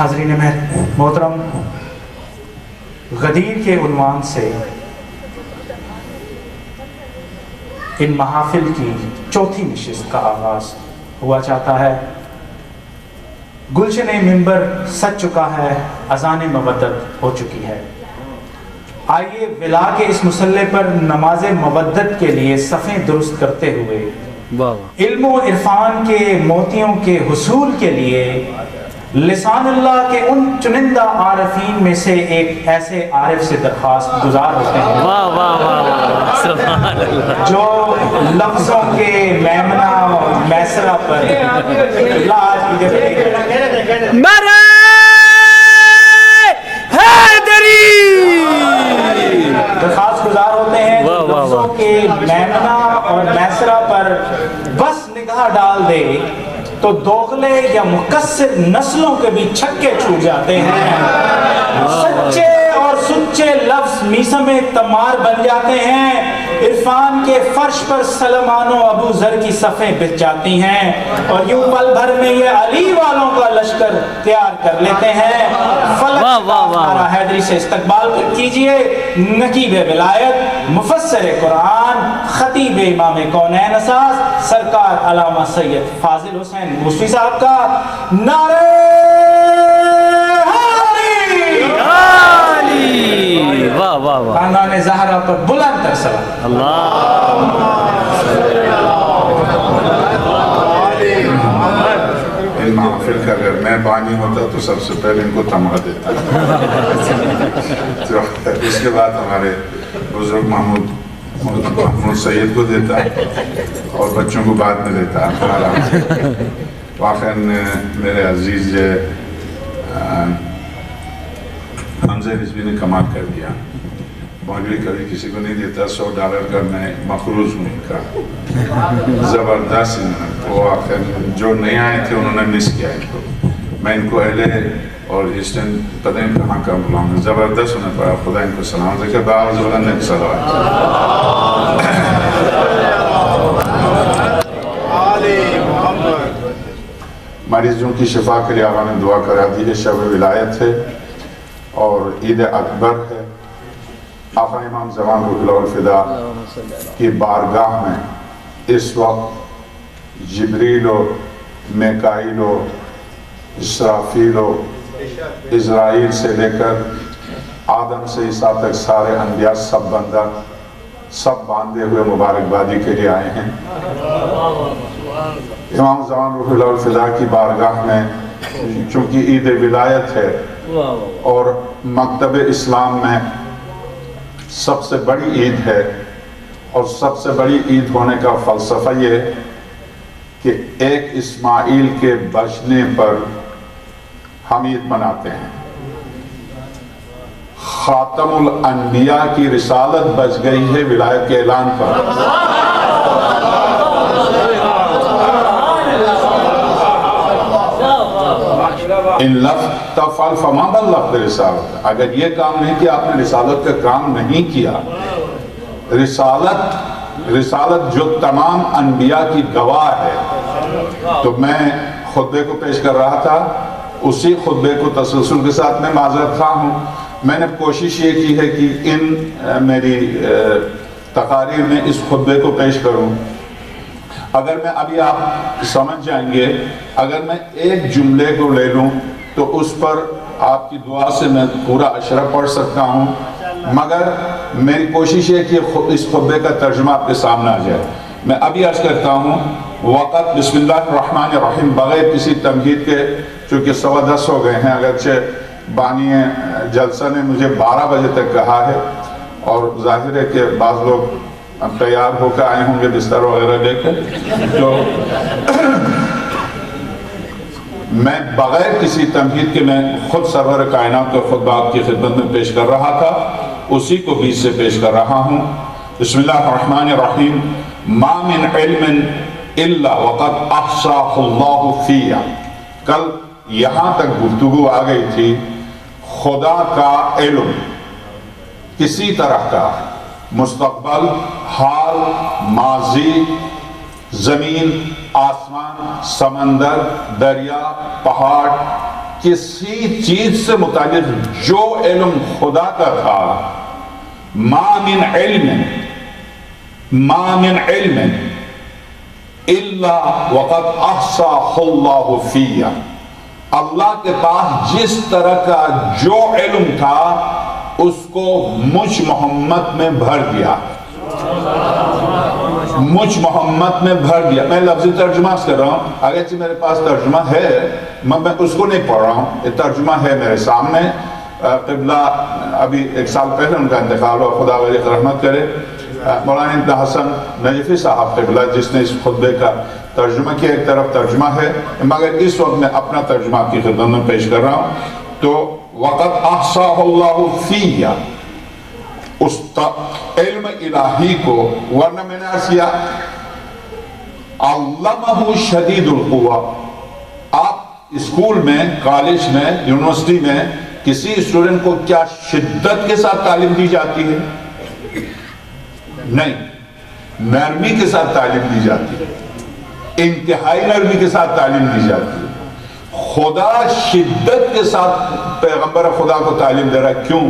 حاضرین محترم، غدیر کے عنوان سے ان محافل کی چوتھی نشست کا آغاز ہوا چاہتا ہے۔ گلشن منبر سج چکا ہے، اذان مودت ہو چکی ہے۔ آئیے ولا کے اس مسلح پر نماز مودت کے لیے صفیں درست کرتے ہوئے علم و عرفان کے موتیوں کے حصول کے لیے لسان اللہ کے ان چنندہ عارفین میں سے ایک ایسے عارف سے درخواست گزار ہوتے ہیں جو لفظوں کے میمنہ و میسرہ پر درخواست گزار ہوتے ہیں لفظوں کے میمنہ اور میسرہ پر بس نگاہ ڈال دے تو دوغلے یا مقصر نسلوں کے بھی چھکے چھوٹ جاتے ہیں، سچے اور سچے لفظ میسم تمار بن جاتے ہیں، عرفان کے فرش پر سلمان و ابو ذر کی صفیں بچ جاتی ہیں، اور یوں پل بھر میں یہ علی والوں کا لشکر تیار کر لیتے ہیں۔ فلک ہمارا حیدری سے استقبال کیجئے نقیب ولایت، مفسر قرآن، خطیب امام کونین اساس سرکار علامہ سید فاضل حسین موسوی صاحب کا نعرہ حیدری، واہ واہ واہ، خاندان زہرا پر بلند تر سلام۔ ان محفل کا اگر میں بانی ہوتا تو سب سے پہلے ان کو تمغہ دیتا، اس کے بعد ہمارے بزرگ محمود سید کو دیتا اور بچوں کو بعد میں دیتا۔ واقعاً میرے عزیز حمزہ رضوی نے کمال کر دیا، مغربی کبھی کسی کو نہیں دیتا، $100 کا میں مقروض ہوں ان کا، زبردست۔ وہ آخر جو نہیں آئے تھے انہوں نے مس کیا ان کو، میں ان کو اہلے اور ہسٹن پتہ نہیں کہاں کا بلاؤں، زبردست انہیں پڑا، خدا ان کو سلام دے کہ باعث بلند نے صلوات۔ مریضوں کی شفا کے لیے آقا نے دعا کرا دی ہے، شب ولایت ہے اور عید اکبر ہے۔ آقا امام زمان روح اللہ الفدا کی بارگاہ میں اس وقت جبریل و میکائیل و اسرافیل و اسرائیل سے لے کر آدم سے عیسیٰ تک سارے انبیاء سب بندہ سب باندھے ہوئے مبارکبادی کے لیے آئے ہیں۔ امام زمان روح اللہ الفدا کی بارگاہ میں چونکہ عید ولایت ہے اور مکتب اسلام میں سب سے بڑی عید ہے، اور سب سے بڑی عید ہونے کا فلسفہ یہ کہ ایک اسماعیل کے بچنے پر ہم عید مناتے ہیں۔ خاتم الانبیاء کی رسالت بچ گئی ہے ولایت کے اعلان پر۔ ان لفظ تفعل فما بلغت رسالت، اگر یہ کام نہیں کیا آپ نے رسالت کا کام نہیں کیا۔ رسالت جو تمام انبیاء کی گواہ ہے۔ تو میں خطبے کو پیش کر رہا تھا، اسی خطبے کو تسلسل کے ساتھ میں معذرت خواہ ہوں، میں نے کوشش یہ کی ہے کہ ان میری تقاریر میں اس خطبے کو پیش کروں۔ اگر میں ابھی آپ سمجھ جائیں گے، اگر میں ایک جملے کو لے لوں تو اس پر آپ کی دعا سے میں پورا اشرہ پڑھ سکتا ہوں، مگر میری کوشش ہے کہ اس خطبے کا ترجمہ آپ کے سامنے آ جائے۔ میں ابھی عرض کرتا ہوں، وقت بسم اللہ الرحمن الرحیم بغیر کسی تمہید کے، چونکہ 10:15 ہو گئے ہیں، اگرچہ بانی جلسہ نے مجھے 12 بجے تک کہا ہے، اور ظاہر ہے کہ بعض لوگ تیار ہو کے آئے ہوں گے بستر وغیرہ لے کے، تو میں بغیر کسی تمہید کے میں خود سرور کائنات کا خطبہ آپ کی خدمت میں پیش کر رہا تھا، اسی کو بیچ سے پیش کر رہا ہوں۔ بسم اللہ الرحمن الرحیم۔ ما من علم الا وقد احصاہ اللہ فیہ۔ کل یہاں تک گفتگو آ گئی تھی، خدا کا علم کسی طرح کا، مستقبل، حال، ماضی، زمین، آسمان، سمندر، دریا، پہاڑ، کسی چیز سے متعلق جو علم خدا کا تھا، ما من علم الا وقد احصاہ اللہ فیہ، اللہ کے پاس جس طرح کا جو علم تھا اس کو مجھ محمد میں بھر دیا، مجھ محمد میں بھر دیا۔ میں لفظی ترجمہ کر رہا ہوں، اگرچہ میرے پاس ترجمہ ہے، میں اس کو نہیں پڑھ رہا ہوں، یہ ترجمہ ہے میرے سامنے۔ قبلہ ابھی 1 سال پہلے ان کا انتقال ہوا، خدا ولی رحمت کرے، مولانا ابن حسن نجفی صاحب قبلہ، جس نے اس خطبے کا ترجمہ کیا، ایک طرف ترجمہ ہے، مگر اس وقت میں اپنا ترجمہ آپ کی خدمت میں پیش کر رہا ہوں۔ تو وقت احصاہ اللہ فیہ، اس علم الہی کو، ورنہ میں نے عرض کیا علمہ شدید القوہ، آپ اسکول میں، کالج میں، یونیورسٹی میں کسی اسٹوڈنٹ کو کیا شدت کے ساتھ تعلیم دی جاتی ہے؟ نہیں، نرمی کے ساتھ تعلیم دی جاتی ہے، انتہائی نرمی کے ساتھ تعلیم دی جاتی ہے۔ خدا شدت کے ساتھ پیغمبر خدا کو تعلیم دے رہا ہے، کیوں؟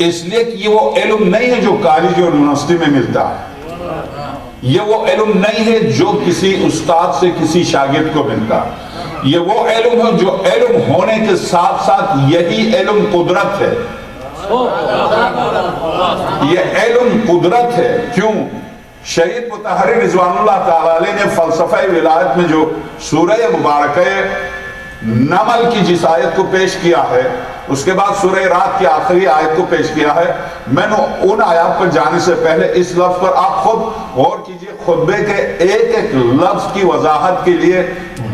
اس لیے کہ یہ وہ علم نہیں ہے جو کالج اور یونیورسٹی میں ملتا ہے، یہ وہ علم نہیں ہے جو کسی استاد سے کسی شاگرد کو ملتا، یہ وہ علم ہے جو علم ہونے کے ساتھ ساتھ یہی علم قدرت ہے، یہ علم قدرت ہے۔ کیوں؟ شہید مطہری رضوان اللہ تعالی علیہ نے فلسفہ ولایت میں جو سورہ مبارکہ نمل کی جس آیت کو پیش کیا ہے، اس کے بعد سورہ رات کی آخری آیت کو پیش کیا ہے، میں نے ان آیات پر جانے سے پہلے اس لفظ پر آپ خود غور کیجئے، خطبے کے ایک ایک لفظ کی وضاحت کے لیے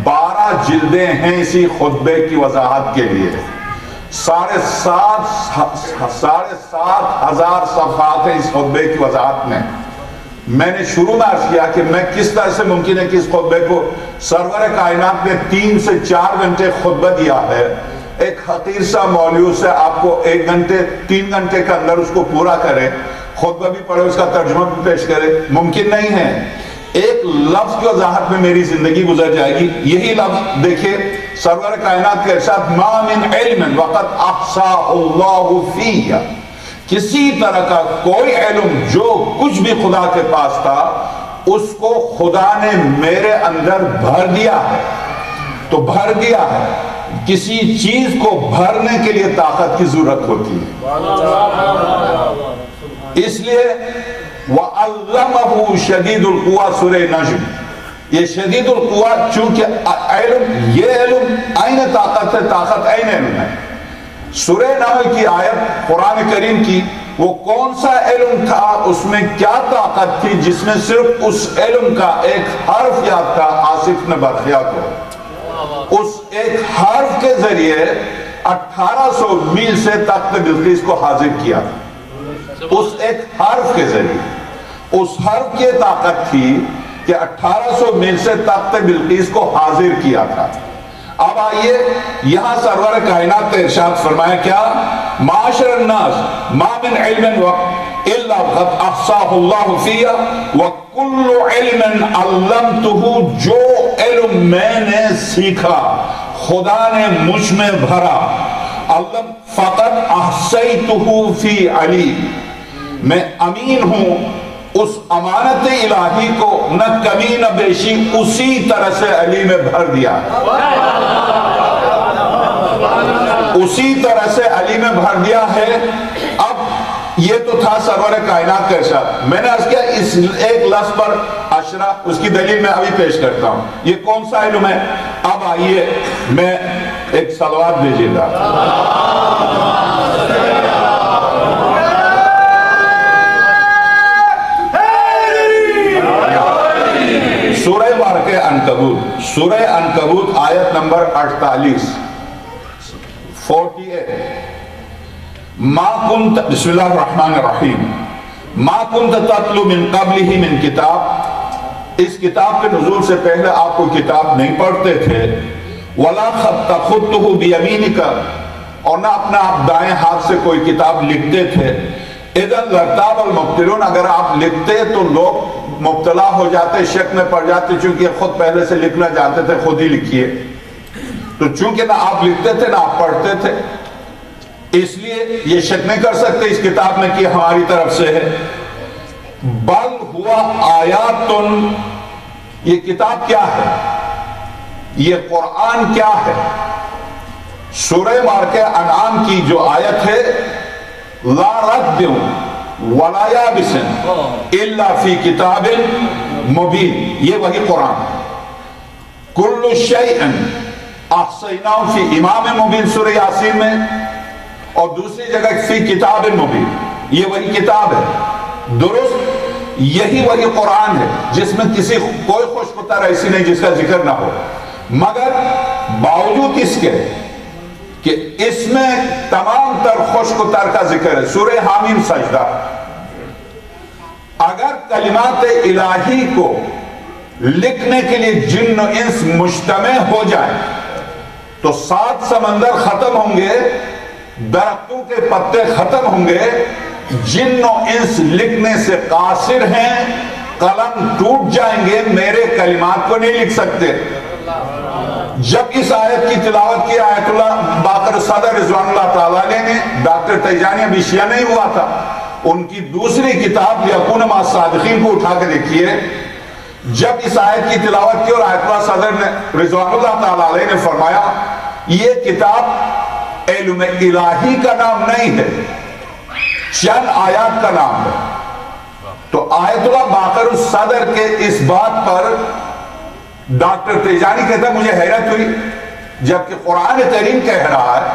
12 جلدیں ہیں اسی خطبے کی وضاحت کے لیے، 7,500 صفحات ہیں اس خطبے کی وضاحت میں۔ میں نے شروع میں عرض کیا کہ میں کس طرح سے ممکن ہے کہ اس خطبے کو سرور کائنات نے 3 سے 4 گھنٹے خطبہ دیا ہے، ایک حقیر سا مولوی سے آپ کو 1 گھنٹے 3 گھنٹے کے اندر اس کو پورا کرے، خطبہ بھی پڑھے، اس کا ترجمہ بھی پیش کرے، ممکن نہیں ہے۔ ایک لفظ کی وضاحت میں میری زندگی گزر جائے گی۔ یہی لفظ دیکھیں، سرور کائنات کے ارشاد ما من علم وقد احصاہ اللہ فیہ، کسی طرح کا کوئی علم جو کچھ بھی خدا کے پاس تھا اس کو خدا نے میرے اندر بھر دیا ہے۔ تو بھر دیا ہے، کسی چیز کو بھرنے کے لیے طاقت کی ضرورت ہوتی ہے، اس لیے وَعَلَّمَهُ شَدِيدُ الْقُوَى سورہ نجم، یہ شدید القوہ، چونکہ علم، یہ علم عین طاقت ہے، طاقت عین علم ہے۔ سورہ نحل کی آیت قرآن کریم کی، وہ کون سا علم تھا، اس میں کیا طاقت تھی جس میں صرف اس علم کا ایک حرف یاد تھا، آصف نے برخیا کو، اس ایک حرف کے ذریعے 1800 میل سے تخت بلقیس کو حاضر کیا تھا، اس ایک حرف کے ذریعے، اس حرف کی طاقت تھی کہ 1800 میل سے تخت بلقیس کو حاضر کیا تھا۔ اب آئیے یہاں سرور کائنات نے ارشاد فرمایا کیا؟ معاشر الناس ما من علم الا قد احصاہ اللہ فیہ وکل علم علمتہ، جو علم میں نے سیکھا خدا نے مجھ میں بھرا، علم فقط احصیتہ فی علی، میں امین ہوں اس امانت الہی کو نہ کمی نہ بیشی اسی طرح سے علی میں بھر دیا، اسی طرح سے علی میں بھر دیا ہے۔ اب یہ تو تھا سرور کائنات کا ارشاد، میں نے عرض کیا اس ایک لفظ پر عشرہ، اس کی دلیل میں ابھی پیش کرتا ہوں، یہ کون سا علم ہے؟ اب آئیے میں ایک صلوات بھیجیے گا۔ سورہ بارکہ عنکبوت، سورہ عنکبوت آیت نمبر 48، ما کنت، بسم اللہ الرحمن الرحیم، ما کنت تتلو من قبلہ من کتاب، اس کتاب کے نزول سے پہلے آپ کو کتاب نہیں پڑھتے تھے، ولا تخطہ بیمینک، اور نہ اپنا آپ دائیں ہاتھ سے کوئی کتاب لکھتے تھے، اذن لارتاب المبطلون، اگر آپ لکھتے تو لوگ مبتلا ہو جاتے، شک میں پڑ جاتے، چونکہ خود پہلے سے لکھنا جانتے تھے، خود ہی لکھیے۔ تو تو چونکہ نہ آپ لکھتے تھے نہ آپ پڑھتے تھے، اس لیے یہ شک نہیں کر سکتے اس کتاب میں کہ ہماری طرف سے ہے۔ بل ہوا آیاتن، یہ کتاب کیا ہے، یہ قرآن کیا ہے؟ سورہ مارکہ انعام کی جو آیت ہے، لا رد ولا یابس الا فی کتاب مبین، یہ وہی قرآن ہے۔ کل شیء احصیناہ فی امام مبین سورہ یاسین میں، اور دوسری جگہ فی کتاب مبین، یہ وہی کتاب ہے، درست یہی وہی قرآن ہے جس میں کوئی خوش خطر ایسی نہیں جس کا ذکر نہ ہو، مگر باوجود اس کے کہ اس میں تمام تر خشک و تر کا ذکر ہے۔ سورہ حامیم سجدہ، اگر کلمات الہی کو لکھنے کے لیے جن و انس مجتمع ہو جائیں تو 7 سمندر ختم ہوں گے، درختوں کے پتے ختم ہوں گے، جن و انس لکھنے سے قاصر ہیں، قلم ٹوٹ جائیں گے، میرے کلمات کو نہیں لکھ سکتے۔ جب اس آیت کی تلاوت کی آیت اللہ باقر صدر رضوان اللہ تعالیٰ نے، ڈاکٹر تیجانی ابھی شیعہ نہیں ہوا تھا، ان کی دوسری کتاب لیکون مع الصادقین کو اٹھا کے دیکھیے، جب اس آیت کی تلاوت کی اور آیت اللہ صدر نے رضوان اللہ تعالیٰ علیہ نے فرمایا یہ کتاب علم الہی کا نام نہیں ہے، چند آیات کا نام ہے، تو آیت اللہ باقر الصدر کے اس بات پر ڈاکٹر تیجانی کہتا ہے مجھے حیرت ہوئی، جبکہ قرآن کریم کہہ رہا ہے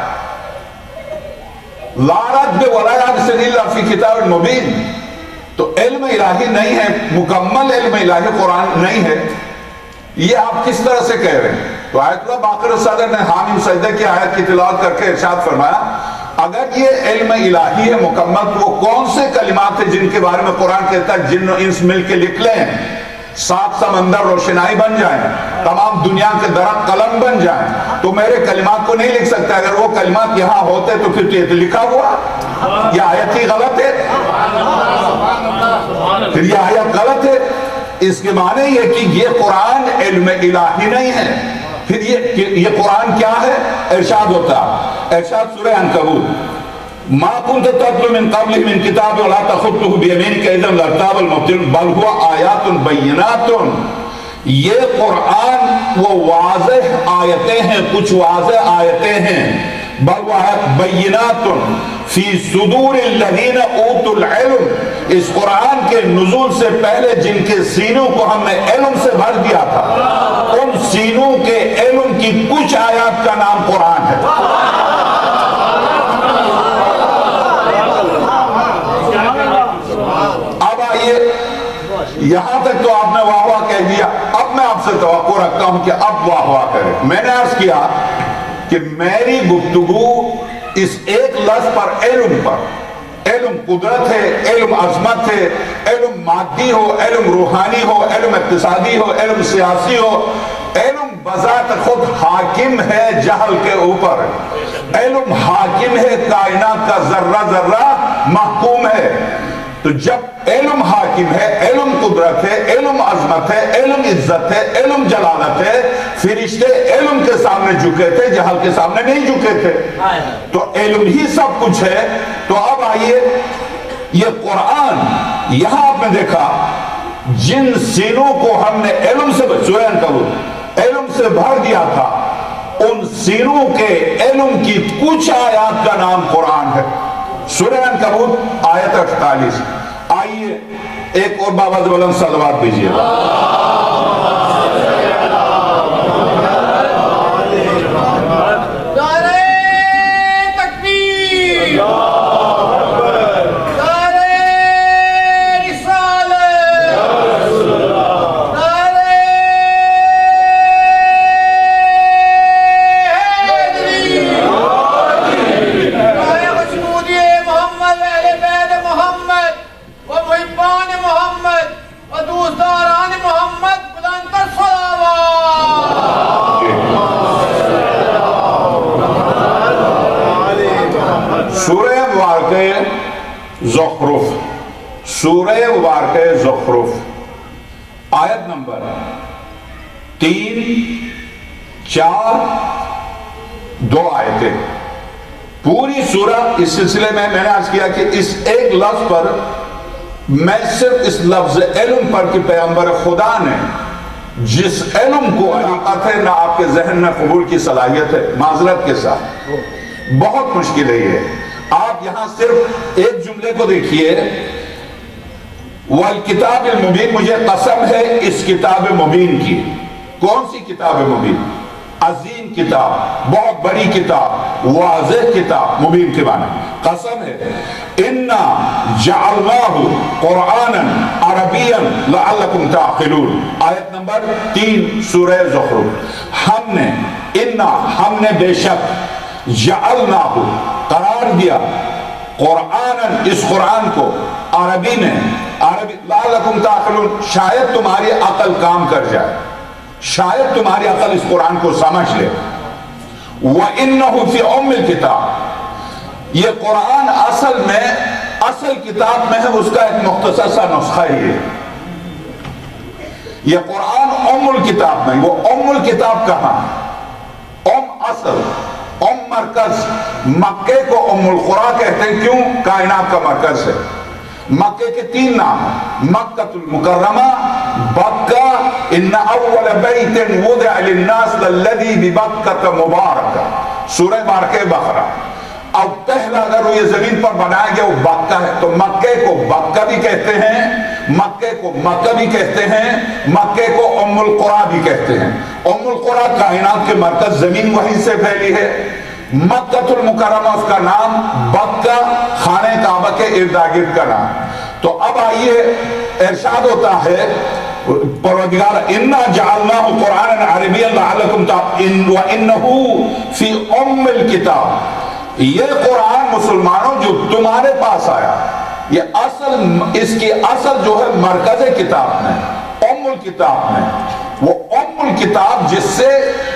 لا رد ولا یابس الا فی کتاب مبین، تو علم الہی نہیں ہے، مکمل علم الہی قرآن نہیں ہے، یہ آپ کس طرح سے کہہ رہے ہیں؟ تو آیت اللہ باقر الصدر نے حامیم سجدہ کی آیت کی تلاوت کر کے ارشاد فرمایا اگر یہ علم الہی ہے مکمل تو وہ کون سے کلمات ہیں جن کے بارے میں قرآن کہتا ہے جن و انس مل کے لکھ لیں، 7 سمندر روشنائی بن جائیں، تمام دنیا کے درخت قلم بن جائیں، تو میرے کلمات کو نہیں لکھ سکتا۔ اگر وہ کلمات یہاں ہوتے تو پھر یہ لکھا ہوا، یہ آیت ہی غلط ہے، پھر یہ آیت غلط ہے۔ اس کے معنی یہ کہ یہ قرآن علم الہی نہیں ہے، پھر یہ قرآن کیا ہے؟ ارشاد ہوتا ہے، ارشاد سورہ عنکبوت ما كنت تتلو من قبله من کتاب ولا تخطه بيمينك اذا لارتاب المبطلون بل هو آیات بینات، یہ قرآن وہ واضح آیتیں ہیں، کچھ واضح آیتیں ہیں، بل وہ بینات فی صدور الذین اوتوا العلم، اس قرآن کے نزول سے پہلے جن کے سینوں کو ہم نے علم سے بھر دیا تھا، ان سینوں کے علم کی کچھ آیات کا نام قرآن ہے۔ اب آئیے یہاں تک تو آپ نے واہ واہ کہہ دیا، اب میں آپ سے توقع رکھتا ہوں کہ اب واہ واہ کریں۔ میں نے عرض کیا کہ میری گفتگو اس ایک لفظ پر، علم قدرت ہے، علم عظمت ہے، علم مادی ہو، علم روحانی ہو، علم اقتصادی ہو، علم سیاسی ہو، علم بذات خود حاکم ہے جہل کے اوپر، علم حاکم ہے، کائنات کا ذرہ ذرہ محکوم ہے۔ تو جب علم حاکم ہے، علم قدرت ہے، علم عظمت ہے، علم عزت ہے، علم جلالت ہے، فرشتے علم کے سامنے جھکے تھے، جہل کے سامنے نہیں جھکے تھے، تو علم ہی سب کچھ ہے۔ تو اب آئیے یہ قرآن، یہاں آپ نے دیکھا جن سینوں کو ہم نے علم سے سورہ عنکبوت علم سے بھر دیا تھا، ان سینوں کے علم کی کچھ آیات کا نام قرآن ہے۔ سورہ عنکبوت آیت 48، آئیے ایک اور بابا بلند صلوات دیجئے۔ سورہ واقع زخرف آیت نمبر 3، 4 2 آیتیں پوری سورہ. اس سلسلے میں نے عرض کیا کہ اس ایک لفظ پر میں صرف اس لفظ علم پر کہ پیغمبر خدا نے جس علم کو علاقت ہے نہ آپ کے ذہن میں قبول کی صلاحیت ہے. معذرت کے ساتھ بہت مشکل ہے یہ. آپ یہاں صرف ایک جملے کو دیکھیے, والکتاب المبین, مجھے قسم ہے اس کتاب مبین کی. کون سی کتاب مبین؟ عظیم کتاب, بہت بڑی کتاب, واضح کتاب. مبین کے معنی قسم ہے. انا جعلناہ قرآنا عربیا لعلکم تعقلون, آیت نمبر 3 سورہ زخرف. ہم نے بے شک جعلناہ قرار دیا قرآنا, اس قرآن کو, عربی میں, عربی لعلکم تعقلون, شاید تمہاری عقل کام کر جائے, شاید تمہاری عقل اس قرآن کو سمجھ لے. وَإِنَّهُ فِي أُمِّ الْكِتَابِ, یہ قرآن اصل میں اصل کتاب میں ہے, اس کا ایک مختصر سا نسخہ ہی ہے. یہ قرآن ام الکتاب میں. وہ ام الکتاب کہاں؟ اصل, مرکز. مکے کو ام القرآن کہتے ہیں, کیوں؟ کائنات کا مرکز ہے. مکے کے 3 نام ہیں, مکۃ المکرمہ, بکہ, ان اول بیت وضع للناس للذی ببکۃ مبارکہ, سورہ بارکہ بقرہ. اب پہلا اگر وہ یہ زمین پر بنایا گیا وہ بکہ ہے, تو مکے کو بکہ بھی کہتے ہیں, مکے کو مکہ بھی کہتے ہیں, مکے کو ام القرآن بھی کہتے ہیں. ام القرآن کائنات کے مرکز, زمین وہیں سے پھیلی ہے. مکۃ المکرمہ اس کا نام, بکہ خانہ کعبہ کے ارد گرد کا نام. تو اب آئیے, ارشاد ہوتا ہے پروردگار, انا جعلناہ قرآنا عربیا لعلکم تعقلون وانہ فی ام الکتاب. یہ قرآن مسلمانوں جو تمہارے پاس آیا, یہ اصل, اس کی اصل جو ہے مرکز کتاب میں, ام الکتاب میں. وہ ام الکتاب جس سے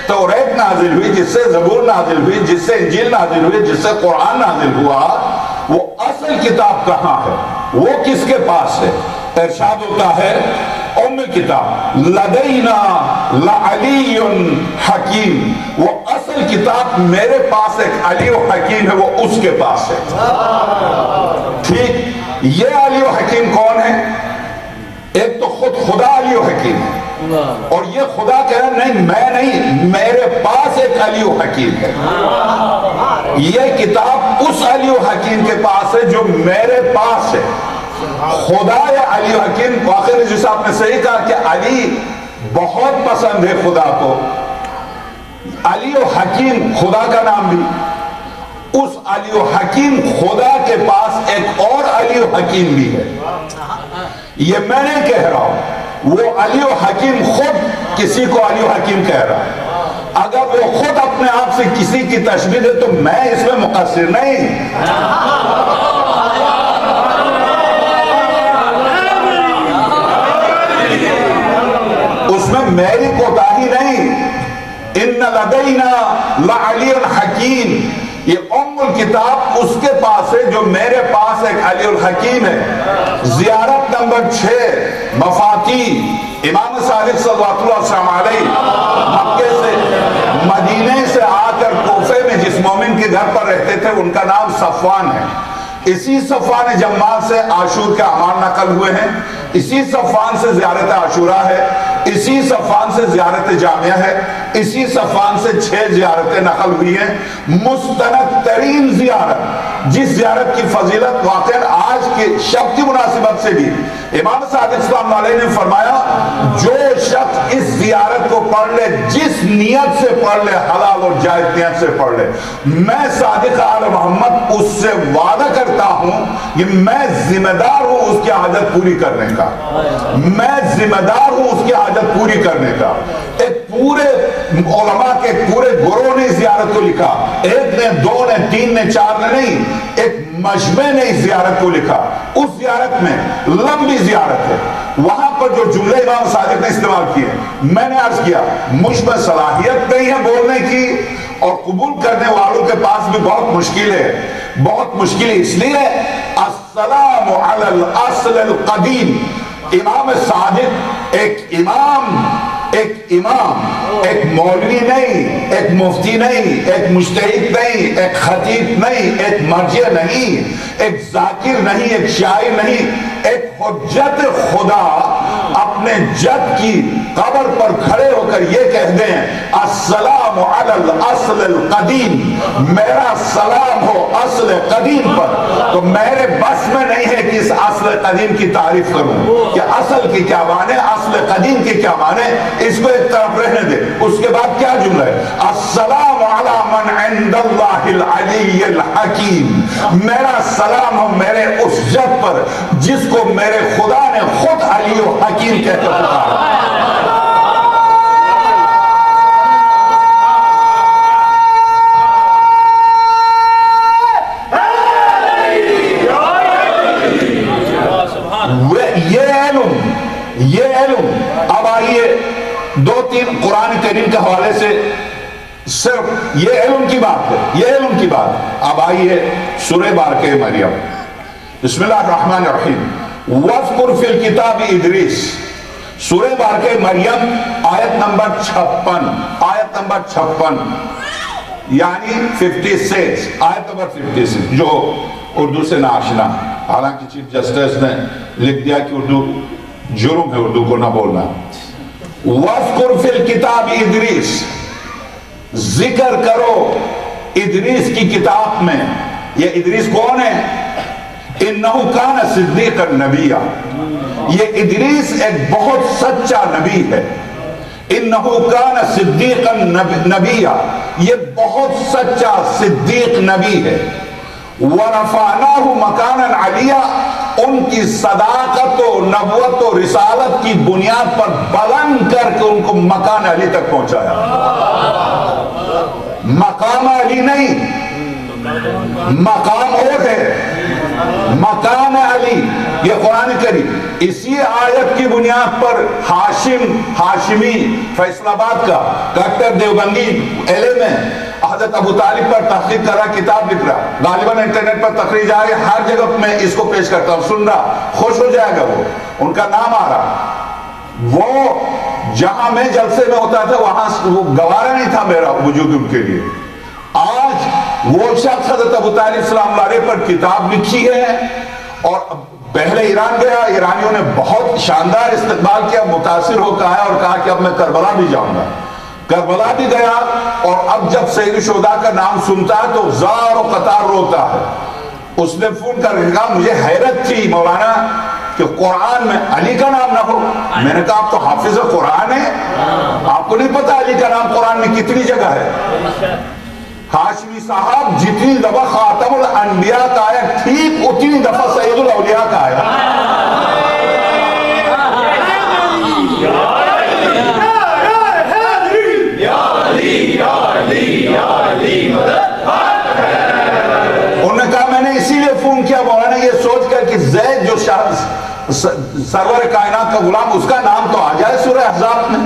توریت نازل ہوئی, جس سے زبور نازل ہوئی, جس سے انجیل نازل ہوئی, جس سے قرآن نازل ہوا, وہ اصل کتاب کہاں ہے؟ وہ کس کے پاس ہے؟ ارشاد ہوتا ہے ام کتاب لدینا لعلی حکیم, وہ اصل کتاب میرے پاس ایک علی و حکیم ہے, وہ اس کے پاس ہے. ٹھیک, یہ علی و حکیم کون ہے؟ ایک تو خود خدا علی و حکیم ہے, اور یہ خدا کہہ رہا نہیں, میں نہیں, میرے پاس ایک علی و حکیم ہے. یہ کتاب اس علی و حکیم کے پاس ہے جو میرے پاس ہے. خدا یا علی و حکیم, واقعی جیسا آپ نے صحیح کہا کہ علی بہت پسند ہے خدا کو, علی و حکیم خدا کا نام بھی. اس علی و حکیم خدا کے پاس ایک اور علی و حکیم بھی ہے. یہ میں نہیں کہہ رہا ہوں, وہ علی و حکیم خود کسی کو علی و حکیم کہہ رہا ہے. اگر وہ خود اپنے آپ سے کسی کی تشبیہ دے تو میں اس میں مقصر نہیں. اس میں میری کوتاہی نہیں. ان لدینا لعلی حکیم, یہ ام الکتاب اس کے پاس ہے جو میرے پاس ایک علی الحکیم ہے. زیارت نمبر 6, مفاتیح. امام صادق صلی اللہ علیہ وسلم مکے سے, مدینے سے آ کر کوفے میں جس مومن کے گھر پر رہتے تھے ان کا نام صفوان ہے. اسی صفوان جمال سے عاشور کے اعمال نقل ہوئے ہیں, اسی صفوان سے زیارت عاشورہ ہے, اسی صفوان سے زیارت جامعہ ہے, اسی صفوان سے 6 زیارتیں نقل ہوئی ہیں. مستند ترین زیارت, جس زیارت کی فضیلت واقعا آج کے شب کی مناسبت سے بھی امام صادق اسلام علیہ نے فرمایا, جو شخص اس زیارت کو پڑھ لے, جس نیت سے پڑھ لے, حلال اور جائز نیت سے پڑھ لے, میں صادق آل محمد اس سے وعدہ کرتا ہوں کہ میں ذمہ دار ہوں اس کی حاجت پوری کرنے کا. میں ذمہ دار ہوں اس کی حاجت پوری کرنے کا. ایک پورے علماء کے پورے گروہ نے زیارت کو لکھا, 1 نے, 2 نے, 3 نے, 4 نے نہیں, ایک مجمع نے اس زیارت کو لکھا. اس زیارت میں لمبی زیارت ہے, وہاں پر جو جملے امام صادق نے استعمال کیے, میں نے عرض کیا مجھ میں صلاحیت نہیں ہے بولنے کی, اور قبول کرنے والوں کے پاس بھی بہت مشکل ہے. بہت مشکل ہے اس لیے السلام علی الاصل القدیم. امام صادق ایک امام, ایک امام، ایک مولوی نہیں، ایک مفتی نہیں، ایک مجتہد نہیں، ایک خطیب نہیں، ایک مرجع نہیں، ایک ذاکر نہیں، ایک شاعر نہیں، ایک حجت خدا اپنے جد کی قبر پر کھڑے ہو کر یہ کہہ دیں السلام علی الاصل القدیم، میرا سلام ہو اصل قدیم پر، تو میرے بس میں نہیں ہے کہ اس اصل قدیم کی تعریف کروں کہ اصل کی کیا معنی، اصل قدیم کی کیا معنی، اس کو ایک طرف رہنے دے۔ اس کے بعد کیا جملہ ہے؟ السلام علی من عند اللہ العلی الحکیم، میرا سلام ہو میرے اس جد پر جس کو میرے خدا نے خود علی و حکیم کہہ کر پکارا۔ یہ علم اب آئیے دو تین قرآن کریم کے حوالے سے صرف یہ علم کی بات ہے، یہ علم کی بات۔ اب آئیے سورہ بارکہ مریم، بسم اللہ الرحمن الرحیم، وَاذْكُرْ فِي الْكِتَابِ ادریس، سورہ بارکہ مریم آیت نمبر 56، آیت نمبر 56 یعنی 56، آیت نمبر 56، جو اردو سے ناشنا، حالانکہ چیف جسٹس نے لکھ دیا کہ اردو جرم ہے اردو کو نہ بولنا۔ وَاذْكُرْ فِي الْكِتَابِ ادریس، ذکر کرو ادریس کی کتاب میں۔ یہ ادریس کون ہے؟ اِنَّهُ كَانَ صِدِّيقًا نَبِيًّا، یہ ادریس ایک بہت سچا نبی ہے۔ اِنَّهُ كَانَ صِدِّيقًا نَبِيًّا، یہ بہت سچا صدیق نبی ہے۔ وَرَفَعْنَاهُ مَكَانًا عَلِيًّا، ان کی صداقت و نبوت و رسالت کی بنیاد پر بلند کر کے ان کو مکان علی تک پہنچایا۔ مقام علی نہیں، مقام اور ہے، مکان علی۔ یہ قرآن کریم اسی آیت کی بنیاد پر ہاشمی فیصل آباد کا ڈاکٹر دیوبندی علم میں حضرت ابو طالب پر تحقیق کر رہا، کتاب لکھ رہا، غالباً انٹرنیٹ پر تقریر جا رہی ہے، ہر جگہ میں اس کو پیش کرتا ہوں، سن رہا، خوش ہو جائے گا وہ، ان کا نام آ رہا۔ وہ جہاں میں جلسے میں ہوتا تھا وہاں وہ گوارا نہیں تھا میرا وجود ان کے لیے۔ آج وہ شخص حضرت ابو طالب سلام اللہ علیہ پر کتاب لکھی ہے، اور پہلے ایران گیا، ایرانیوں نے بہت شاندار استقبال کیا، متاثر ہو کہا اور کہا کہ اب میں کربلا بھی جاؤں گا۔ کربلا بھی گیا، اور اب جب سید الشہداء کا نام سنتا ہے تو زار و قطار روتا ہے۔ اس نے فون کر کے کہا مجھے حیرت تھی مولانا کہ قرآن میں علی کا نام نہ ہو۔ میں نے کہا آپ تو حافظ قرآن ہے، آپ کو نہیں پتا علی کا نام قرآن میں کتنی جگہ ہے؟ ہاشمی صاحب جتنی دفعہ خاتم الانبیاء کا ہے ٹھیک اتنی دفعہ سید الاولیاء کا ہے۔ انہوں نے کہا میں نے اسی لیے فون کیا مولانا یہ سوچ کر کہ زید جو سرور کائنات کا غلام، اس کا نام تو آ جائے سورہ احزاب میں،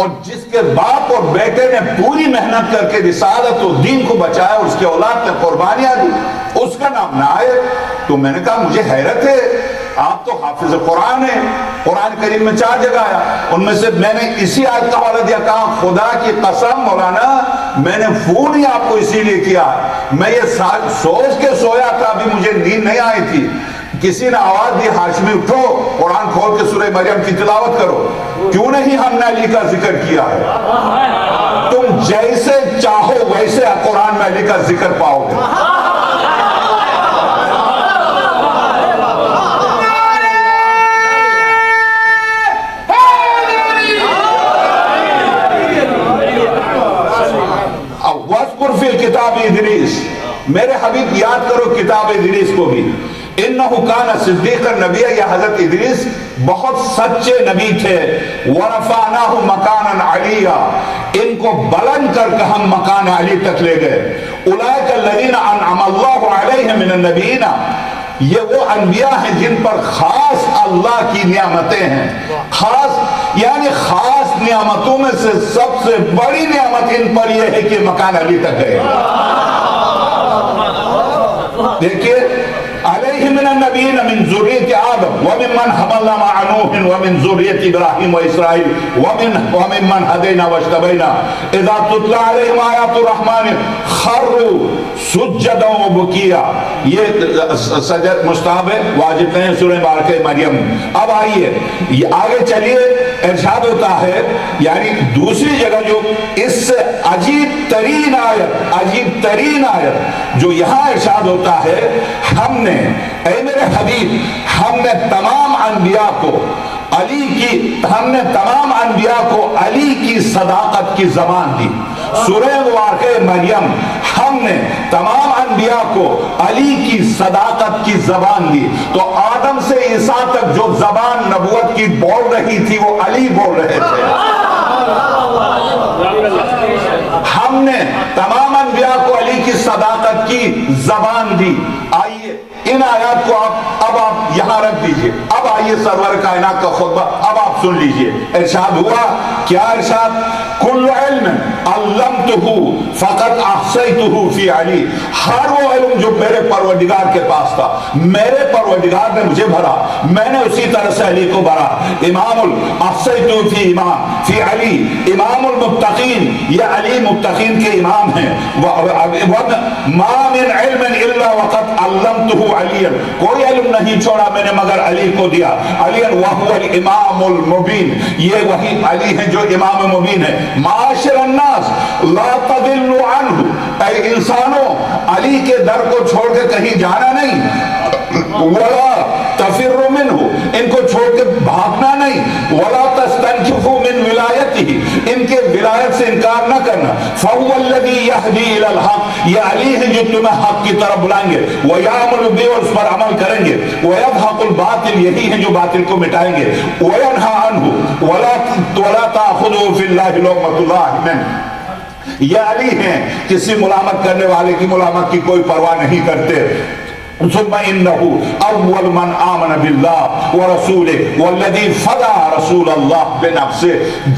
اور جس کے باپ اور بیٹے نے پوری محنت کر کے رسالت و دین کو بچایا اور اس کے اولاد نے قربانیاں دی، اس کا نام نہ آئے۔ تو میں نے کہا مجھے حیرت ہے، آپ تو حافظ قرآن ہیں، قرآن کریم میں 4 جگہ آیا، ان میں سے میں نے اسی آیت کا حوالہ دیا، کہا خدا کی قسم مولانا میں نے فون ہی آپ کو اسی لیے کیا، میں یہ سوچ کے سویا تھا، ابھی مجھے نیند نہیں آئی تھی، کسی نے آواز دی ہاشمی اٹھو قرآن کھول کے سورہ مریم کی تلاوت کرو، کیوں نہیں ہم نے علی کا ذکر کیا ہے؟ تم جیسے چاہو ویسے قرآن میں علی کا ذکر پاؤ گے۔ وَاذْكُرْ فِي الْكِتَابِ ادریس، میرے حبیب یاد کرو کتاب ادریس کو بھی۔ اِنَّهُ كَانَ صِدِّيقًا نَبِيًّا، یہ حضرت ادریس بہت سچے نبی تھے۔ وَرَفَعْنَاهُ مَكَانًا عَلِيًّا، ان کو بلند کر کے ہم مکان علی تک لے گئے۔ أُولَئِكَ الَّذِينَ أَنْعَمَ اللَّهُ عَلَيْهِمْ مِنَ النَّبِيِّينَ، یہ وہ انبیاء ہیں جن پر خاص اللہ کی نعمتیں ہیں، خاص یعنی خاص نعمتوں میں سے سب سے بڑی نعمت ان پر یہ ہے کہ مکان علی تک گئے۔ دیکھیے علیہ من النبیین من ذریت آدم ومن حملنا مع نوح نوح ومن ذریة ابراہیم واسرائیل وممن ہدینا واجتبینا اذا تتلی علیہم آیات الرحمن خروا سجدا وبکیا. یہ سجد مستحب ہے، واجب نہیں، سورہ مبارکہ مریم. اب آئیے آگے چلیے، ارشاد ہوتا ہے یعنی دوسری جگہ جو اس سے عجیب ترین آیت جو یہاں ارشاد ہوتا ہے، ہم نے اے میرے حبیب ہم نے تمام انبیاء کو علی کی صداقت کی زبان دی. سورہ مبارکہ مریم ہم نے تمام انبیاء کو علی کی صداقت کی زبان دی. تو آدم سے عیسیٰ تک جو زبان نبوت کی بول رہی تھی وہ علی بول رہے تھے. ہم نے تمام انبیاء کو علی کی صداقت کی زبان دی. آئیے ان آیات کو اب آپ یہاں رکھ دیجئے. اب آئیے سرور کائنات کا خطبہ اب آپ سن لیجئے. ارشاد ہوا کیا؟ ارشاد کل علم علمتہ فقط احصیتہ فی علی. ہر وہ علم جو میرے پروردگار کے پاس تھا میرے پروردگار نے مجھے بھرا، میں نے اسی طرح سے علی کو بھرا. امام احصیتہ فی امام فی علی امام المتقین، یہ علی متقین کے امام ہیں. ما من علم الا وقد علمتہ علی، کوئی علم نہیں چھوڑا میں نے مگر علی کو دیا. علی وہو الامام المبین، یہ وہی علی ہے جو امام مبین ہے. معاشر الناس لا تضلوا عنہ، اے انسانوں علی کے در کو چھوڑ کے کہیں جانا نہیں. ولا تفروا منہ، ان کو چھوڑ کے بھاگنا نہیں. ولا تستنکفوا من ولایتہ، ان کے ولایت سے انکار نہ کرنا. فهو الذی یہدی الی الحق، یہ علی ہے جو تمہیں حق کی طرف بلائیں گے. ویعمل بہ، اور اس پر عمل کریں گے. ویدحق الباطل، یہی ہے جو باطل کو مٹائیں گے. وینہی عنہ ولا تأخذہ فی اللہ لومۃ لائم، یہ علی ہیں کسی ملامت کرنے والے کی ملامت کی کوئی پرواہ نہیں کرتے. ثم انه اول من آمن بالله ورسوله والذي فدى رسول الله بنفسه.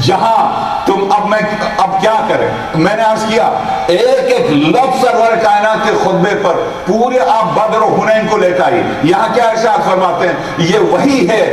جہاں تم اب کیا کریں، میں نے عرض کیا ایک ایک لفظ سرور کائنات کے خطبے پر پورے آپ بدر و حنین کو لے کے آئیے. یہاں کیا ارشاد فرماتے ہیں؟ یہ وہی ہے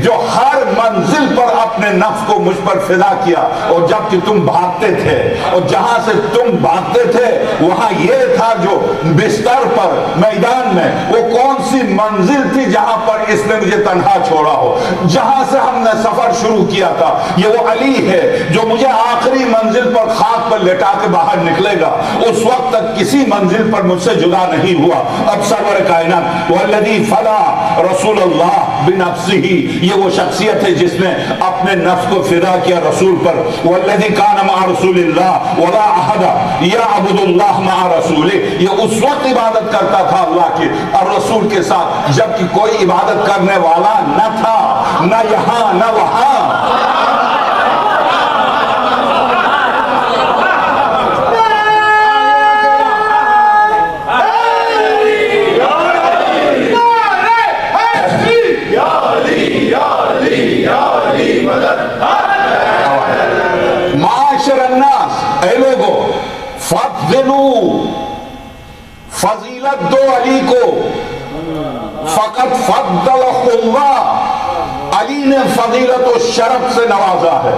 جو ہر منزل پر اپنے نفس کو مجھ پر فدا کیا، اور جب کہ تم بھاگتے تھے اور جہاں سے تم بھاگتے تھے وہاں یہ تھا جو بستر پر میدان میں وہ کون سی منزل تھی جہاں پر اس نے مجھے تنہا چھوڑا ہو. جہاں سے ہم نے سفر شروع کیا تھا یہ وہ علی ہے جو مجھے آخری منزل پر خاک پر لٹا کے باہر نکلے گا. اس وقت تک کسی منزل پر مجھ سے جدا نہیں ہوا. اب سرور کائنات والذی فدا رسول اللہ بنفسہ، یہ وہ شخصیت ہے جس نے اپنے نفس کو فدا کیا رسول پر. والذی کان مع رسول اللہ ولا احد یعبد اللہ مع رسولہ، یہ اس وقت عبادت کرتا تھا اللہ کی اور رسول کے ساتھ جبکہ کوئی عبادت کرنے والا نہ تھا، نہ یہاں نہ وہاں. معاشر الناس، اے لوگو فضلوا، فضیلت دو علی کو. فقط فضلہ اللہ، علی نے فضیلت و شرف سے نوازا ہے،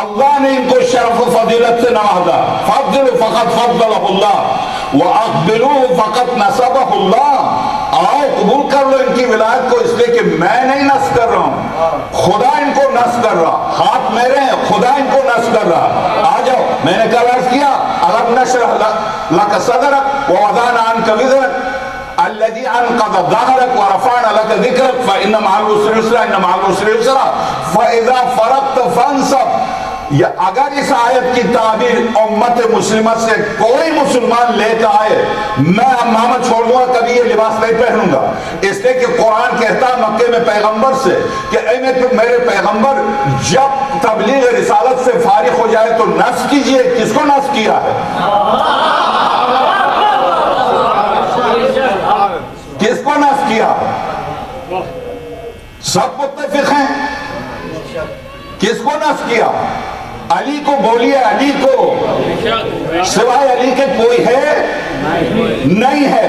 اللہ نے ان کو شرف و فضیلت سے نوازا. فضلوا فقط فضلہ اللہ، واقبلوا فقط نصبہ اللہ. آؤ قبول کر لو ان کی ولایت کو، اس لیے کہ میں نہیں نصب کر رہا ہوں، خدا ان کو نصب کر رہا. ہاتھ میرے ہیں، خدا ان کو نصب کر رہا. آ جاؤ، میں نے کل عرض کیا الم نشرح لک صدرک ووضعنا عنک وزرک الذي انقض ظهرك ورفعنا لك ذكرك فان مع العسر يسرا ان مع العسر يسرا فاذا فرغت فانصب. اگر اس آیت کی تعبیر امت مسلمہ سے کوئی مسلمان لے کے آئے میں امامہ چھوڑ دوں گا، کبھی یہ لباس نہیں پہنوں گا. اس لیے کہ قرآن کہتا مکے میں پیغمبر سے کہ اے میرے پیغمبر جب تبلیغ رسالت سے فارغ ہو جائے تو نصب کیجئے. کس کو نصب کیا ہے؟ کس کو نصب کیا؟ سب متفق ہیں. کس کو نصب کیا؟ علی کو. بولیے علی کو، سوائے علی کے کوئی ہے نہیں ہے.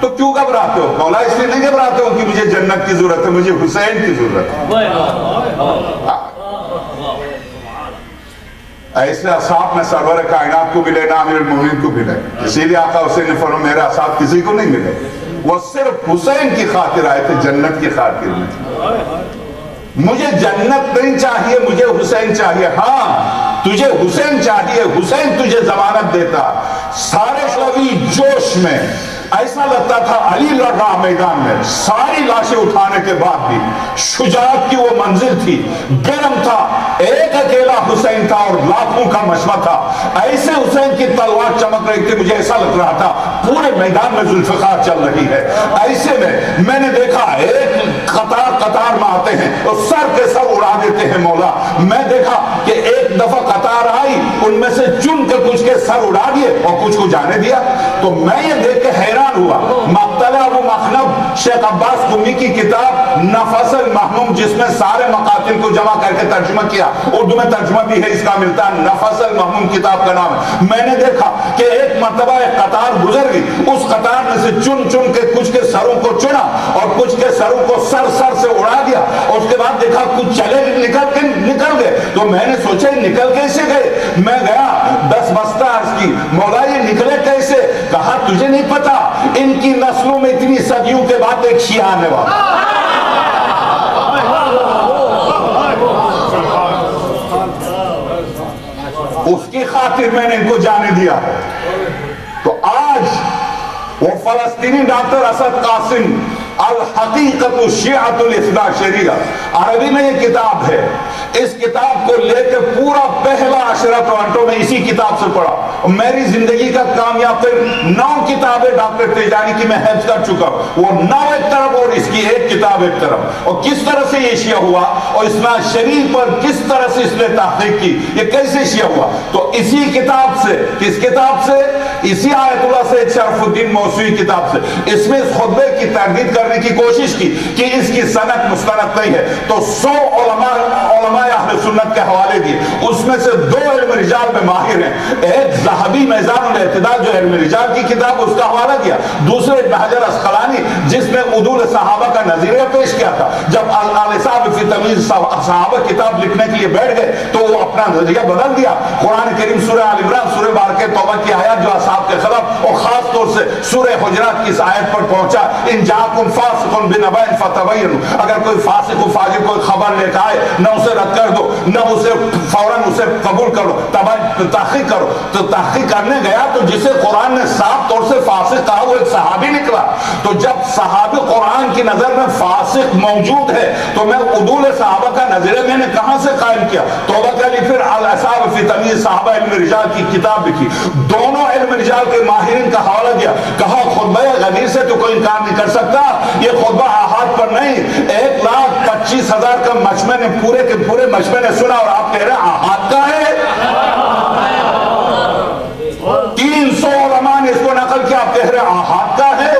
تو کیوں گھبراتے ہو؟ مولا اس لیے نہیں گھبراتے ہو کہ مجھے جنت کی ضرورت ہے، مجھے حسین کی ضرورت ہے۔ ایسے اصحاب میں سرور کائنات کو ملے، نہ امیر المومنین کو ملے، اسی لیے آقا حسین نے فرمایا میرے اصحاب کسی کو نہیں ملے، وہ صرف حسین کی خاطر آئے تھے، جنت کی خاطر نہیں۔ مجھے جنت نہیں چاہیے، مجھے حسین چاہیے۔ ہاں تجھے حسین چاہیے، حسین تجھے ضمانت دیتا۔ سارے شوی جوش میں ایسا لگتا تھا علی لڑ رہا میدان میں، ساری لاشیں اٹھانے کے بعد بھی شجاعت کی وہ منزل تھی، گرم تھا، ایک اکیلا حسین تھا اور لاکھوں کا مشورہ تھا۔ ایسے حسین کی تلوار چمک رہی تھی، مجھے ایسا لگ رہا تھا پورے میدان میں ذوالفقار چل رہی ہے۔ ایسے میں نے دیکھا ایک قطار قطار میں آتے ہیں اور سر کے سر اڑا دیتے ہیں مولا۔ میں دیکھا کہ ایک دفعہ قطار آئی، ان میں سے چن کے کچھ کے سر اڑا دیے اور کچھ کو جانے دیا۔ تو میں یہ دیکھ کے حیران ہوا۔ مقتل ابو مخنب، شیخ عباس قمی کی کتاب نفس المہموم، جس میں سارے مقاتل کو جمع کر کے ترجمہ کیا، اردو میں ترجمہ بھی ہے اس کا ملتا ہے، نفس المہموم کتاب کا نام ہے۔ میں نے دیکھا کہ ایک مرتبہ ایک قطار گزر گئی، اس قطار میں سے چن چن کے کچھ کے سروں کو چنا اور کچھ کے سروں کو سر سے اڑا دیا، اور اس کے بعد دیکھا کچھ چلے نکل گئے۔ تو میں نے سوچا نکل کیسے گئے؟ میں گیا 10 بستہ عرض کی، مولا یہ نکلے کیسے؟ کہا تجھے نہیں پتا، ان کی نسلوں میں اتنی صدیوں کے بعد ایک شیعہ آنے والا۔ اس کی خاطر میں نے ان کو جانے دیا۔ تو آج وہ فلسطینی ڈاکٹر اسد قاسم الحقیقت الشیعۃ الاثنا عشریہ، عربی میں یہ کتاب ہے، اس کتاب کو لے کے پورا پہلا عشرہ ٹورنٹو میں اسی کتاب سے پڑھا۔ میری زندگی کا کامیاب پھر 9 کتابیں ڈاکٹر تیجانی کی میں حفظ کر چکا، وہ 9 ایک طرف اور اس کی ایک کتاب ایک طرف، اور کس طرح سے یہ شیعہ ہوا اور اثنا شریف پر کس طرح سے اس نے تحقیق کی، یہ کیسے شیعہ ہوا۔ تو اسی کتاب سے، کس کتاب سے؟ اسی آیت اللہ سے، شرف الدین موسوی کتاب سے، اس میں اس خطبے کی تردید کرنے کی کوشش کی کہ اس کی سند مستند نہیں ہے، تو 100 علماء اہل سنت کے حوالے دیے، اس میں سے 2 علم رجال میں ماہر ہیں، ایک ذہبی میزان الاعتدال جو علم رجال کی کتاب اس کا حوالہ دیا، دوسرے ابن حجر اسقلانی جس نے عدول صحابہ کا نظریہ پیش کیا تھا۔ جب الصحابہ فی تمیز صحابہ کتاب لکھنے کے لیے بیٹھ گئے تو وہ اپنا نظریہ بدل دیا۔ قرآن کریم سورہ آل عمران، سورہ بارکہ توبہ کی آیات جو اصحاب کے خلاف، اور خاص طور سے سورہ حجرات کی اس آیت پر پہنچا، ان جاءکم فاسق بنبأ فتبینوا، اگر کوئی فاسق و فاجر کوئی خبر لے کے آئے، نہ اسے رد کر دو، نہ اسے فوراً اسے قبول کرو، تحقیق کرو۔ تو تحقیق کرنے گیا تو جسے قرآن نے صاف طور سے فاسق کہا وہ ایک صحابی نکلا۔ تو جب صحابی قرآن کی نظر میں فاسق موجود ہے تو میں عدول صحابہ کا نظریہ میں نے کہاں سے قائم کیا؟ توبہ کر لی، پھر الاصحاب فی تمیز صحابہ علم رجال کی کتاب لکھی، دونوں علم رجال کے ماہرین کا حوالہ دیا، کہا خطبہ غدیر سے تو کوئی انکار نہیں کر سکتا، یہ خطبہ آحاد پر نہیں، 1,25,000 کا مجمع نے پورے کے پورے مجمع نے سنا، اور آپ کہہ رہے ہیں آحاد کا ہے۔ 300 علماء نے اس کو نقل کیا، آپ کہہ رہے ہیں آحاد کا ہے۔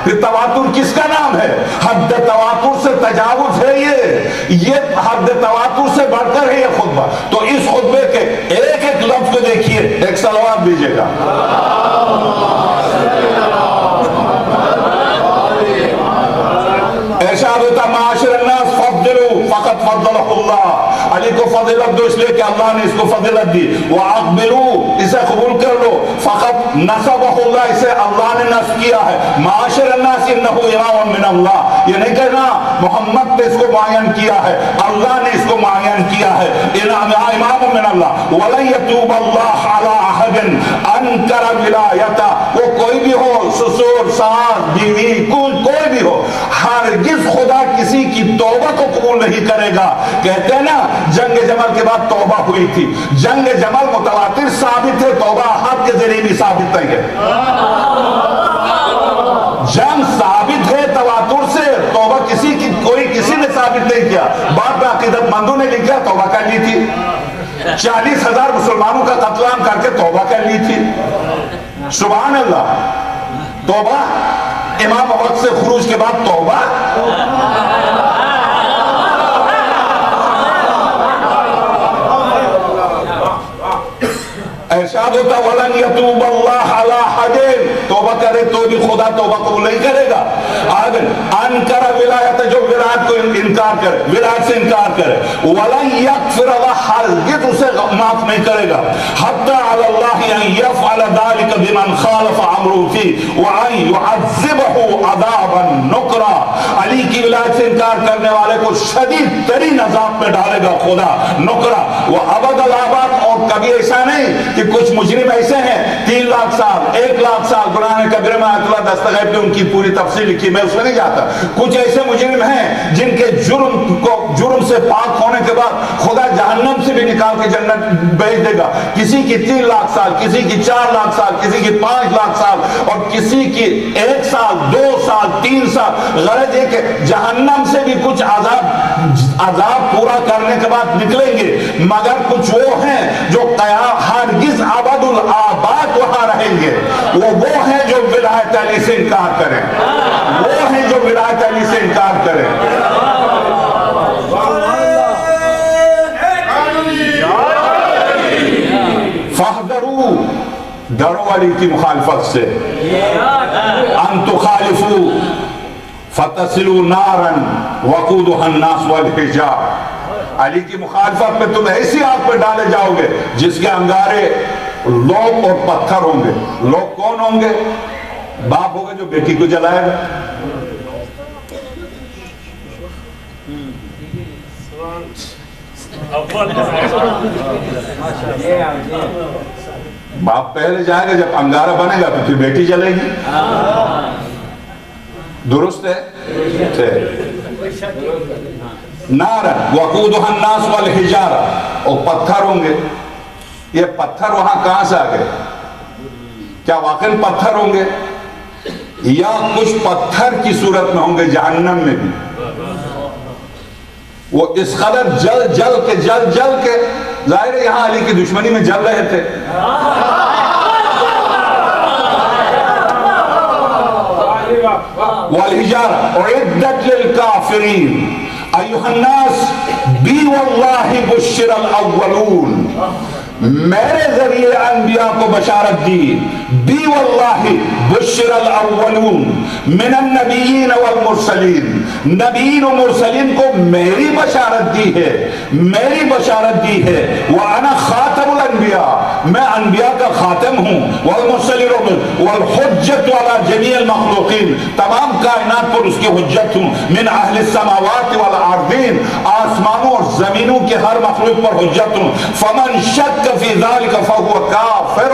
پھر تواتر کس کا نام ہے؟ حد تواتر سے تجاوز ہے، یہ حد تواتر سے بڑھ کر ہے یہ خطبہ۔ تو اس خطبے کے ایک ایک لفظ کو دیکھیے، ایک صلوات دیجیے گا۔ ارشاد ہوتا معاشر الناس فضلوا فقط فضلہ اللہ، علی کو فضیلت دو اس لیے کہ اللہ نے اس کو فضیلت دی، وَأَقْبِلُوا اسے قبول کر لو، فقط نصبہ اللہ اسے اللہ نے نصب کیا ہے، معاشر الناس انہو امام من اللہ، یہ نہیں کہنا محمد نے اس کو معین کیا ہے، اللہ نے اس کو معین کیا ہے، امام من اللہ، وَلَنْ يَتُوبَ اللَّهُ عَلَىٰ أَحَدٍ أَنْكَرَ وِلَایَتَهُ، وہ کوئی بھی ہو، سسر ساس بیوی کوئی بھی ہو، ہرگز خدا کسی کی توبہ کو قبول نہیں کرے گا۔ کہتے ہیں نا جنگ جمل کے بعد توبہ ہوئی تھی، جنگ جمل متواتر ثابت ہے، توبہ احاد کے ذریعے بھی ثابت نہیں ہے۔ جنگ ثابت ہے تواتر سے، توبہ کسی نے ثابت نہیں کیا، بعد میں عقیدت مندوں نے لکھا توبہ کر لی تھی، 40,000 مسلمانوں کا قتل عام کر کے توبہ کر لی تھی۔ سبحان اللہ، توبہ امام وقت سے خروج کے بعد توبہ۔ ارشاد ارشاد ہوتا ولن یتوب اللہ علی حد، توبہ کرے تو بھی خدا توبہ قبول نہیں کرے گا. اگر انکر ولایت، جو ولایت کو انکار کرے، ولایت سے انکار کرے، ولن یغفر اللہ، ہرگز اسے معاف نہیں کرے گا. حتی علی اللہ ان یفعل ذلک بمن خالف امرہ فیہ وان یعذبہ عذابا نکرا. علی کی ولایت سے انکار کرنے والے کو شدید ترین عذاب میں ڈالے گا خدا، نکرا وہ ابد الآباد. اور کبھی ایسا نہیں کہ کچھ مجرم ایسے ہیں 3 لاکھ سال 1 لاکھ سال قرآن کبیر میں آیت اللہ دستغیب نے ان کی پوری تفصیل لکھی، میں اس میں نہیں جاتا. کچھ ایسے مجرم ہیں جن کے جرم سے پاک ہونے کے بعد خدا جہنم سے بھی نکال کے جنت بھیج دے گا. کسی کی 3 لاکھ سال، کسی کی 4 لاکھ سال، کسی کی 5 لاکھ سال، اور کسی کی 1 سال 2 سال 3 سال. غرض یہ کہ جہنم سے بھی کچھ عذاب پورا کرنے کے بعد نکلیں گے، مگر کچھ وہ ہیں جو ہرگز ابد الآباد وہاں رہیں گے. وہ ہیں جو ولایت علی سے انکار کریں، وہ ہیں جو ولایت علی سے انکار کریں. فاحذروا، ڈرو علی کی مخالفت سے. ان تخالفوا فتصلوا نارا وقودها الناس والحجارہ. علی کی مخالفت میں تم ایسی آگ پہ ڈالے جاؤ گے جس کے انگارے لوگ اور پتھر ہوں گے. لوگ کون ہوں گے؟ باپ ہوگا جو بیٹی کو جلائے گا، باپ پہلے جائے گا، جب انگارہ بنے گا تو پھر بیٹی جلے گی. درست ہے؟ نارا وقودها الناس والحجارہ، اور پتھر ہوں گے. یہ پتھر وہاں کہاں سے آ گئے؟ کیا واقعی پتھر ہوں گے یا کچھ پتھر کی صورت میں ہوں گے جہنم میں بھی؟ وہ اس قدر جل کے ظاہر ہے یہاں علی کی دشمنی میں جل رہے تھے. والحجارہ اعدت للکافرین ایوہ الناس بی واللہ بشر الاولون. میرے ذریعے انبیاء کو بشارت دی. بی واللہ بشر الاولون من النبیین والمرسلین، نبیین و مرسلین کو میری بشارت دی ہے، میری بشارت دی ہے. وانا خاتم الانبیاء، میں انبیاء کا خاتم ہوں. والمرسلین والحجت علی جمیع المخلوقین، تمام کائنات پر اس کی حجت ہوں. من اہل السماوات والارضین، آسمانوں اور زمینوں کے ہر مخلوق پر حجت ہوں. فمن شک فی ذلک فهو کافر،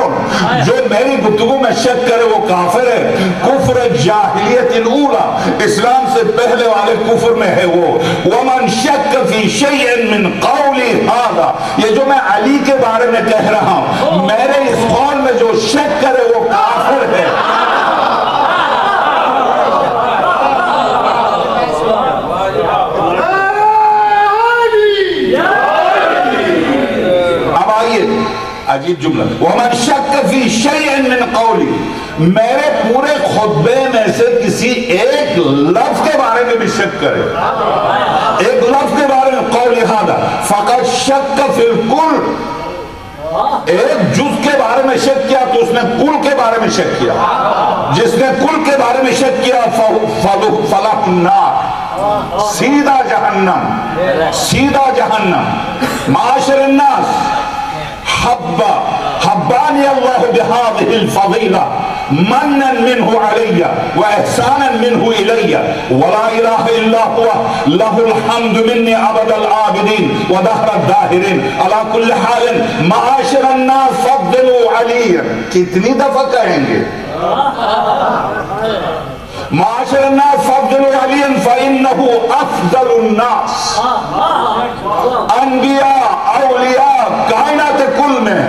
جو میری گفتگو میں شک کرے وہ کافر ہے. کفر جاہلیت الاولی، اسلام سے پہلے والے کفر میں ہے وہ. ومن شک فی شیء من قولی ھذا، یہ جو میں علی کے بارے میں کہہ رہا ہوں، میرے اس قول میں جو شک کرے وہ کافر ہے. عجیب جملہ. وَمَنْ شَكَّ فِي شَيْءٍ مِّن قَوْلِي، میرے پورے خطبے میں سے کسی ایک لفظ کے بارے میں بھی شک کرے، ایک لفظ کے بارے میں قَوْلِ هَذَا فَقَدْ شَكَّ فِي الْكُلِّ، ایک جز کے بارے میں شک کیا تو اس نے کل کے بارے میں شک کیا. جس نے کل کے بارے میں شک کیا فَلَهُ النَّارُ، سیدھا جہنم، سیدھا جہنم. معاشر الناس، حبانی اللہ بهذه الفضیلہ منا منہ علی واحسانا منہ الی ولا الہ الا هو له الحمد منی ابد العابدین ودہر الداہرین علی کل حال. معاشر الناس فضلوا علی، کتنی دفعہ کہیں گے؟ معاشر الناس فضلوا علی فإنه افضل الناس. انبیاء، اولیاء، کائنات کل میں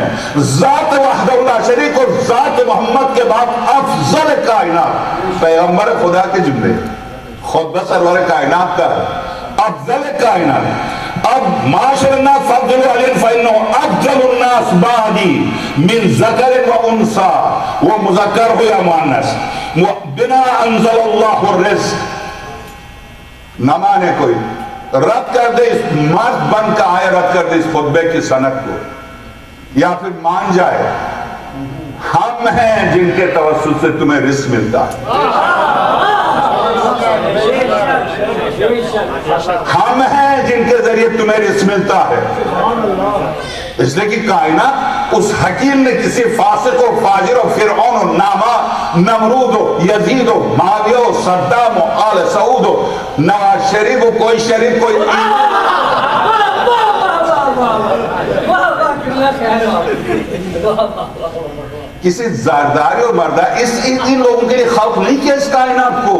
ذات وحدہ لا شریک اور ذات محمد کے بعد افضل کائنات پیغمبر خدا کے جملے، خود سرور کائنات کا افضل کائنات. اب معاشر الناس فضلوا علی فإنه افضل الناس بعدی من ذکر و انثى، وہ مذکر ہو یا مؤنث. بنا انزل اللہ الرزق، نہ مانے کوئی، رد کر دے اس مرد بن کا آئے، رد کر دے اس خطبے کی سند کو، یا پھر مان جائے ہم ہیں جن کے توسط سے تمہیں رزق ملتا ہے، ہم ہیں جن کے ذریعے تمہیں رزق ملتا ہے. اس لیے کہ کائنات اس حکیم نے کسی فاسق و فاجر و فرعون و نمرود و یزید و معاویہ و صدام و آل سعود و نواز شریف و کوئی شریف کوئی کسی زارداری اور مردہ ان لوگوں کے لیے خلق نہیں کیا اس کائنات کو.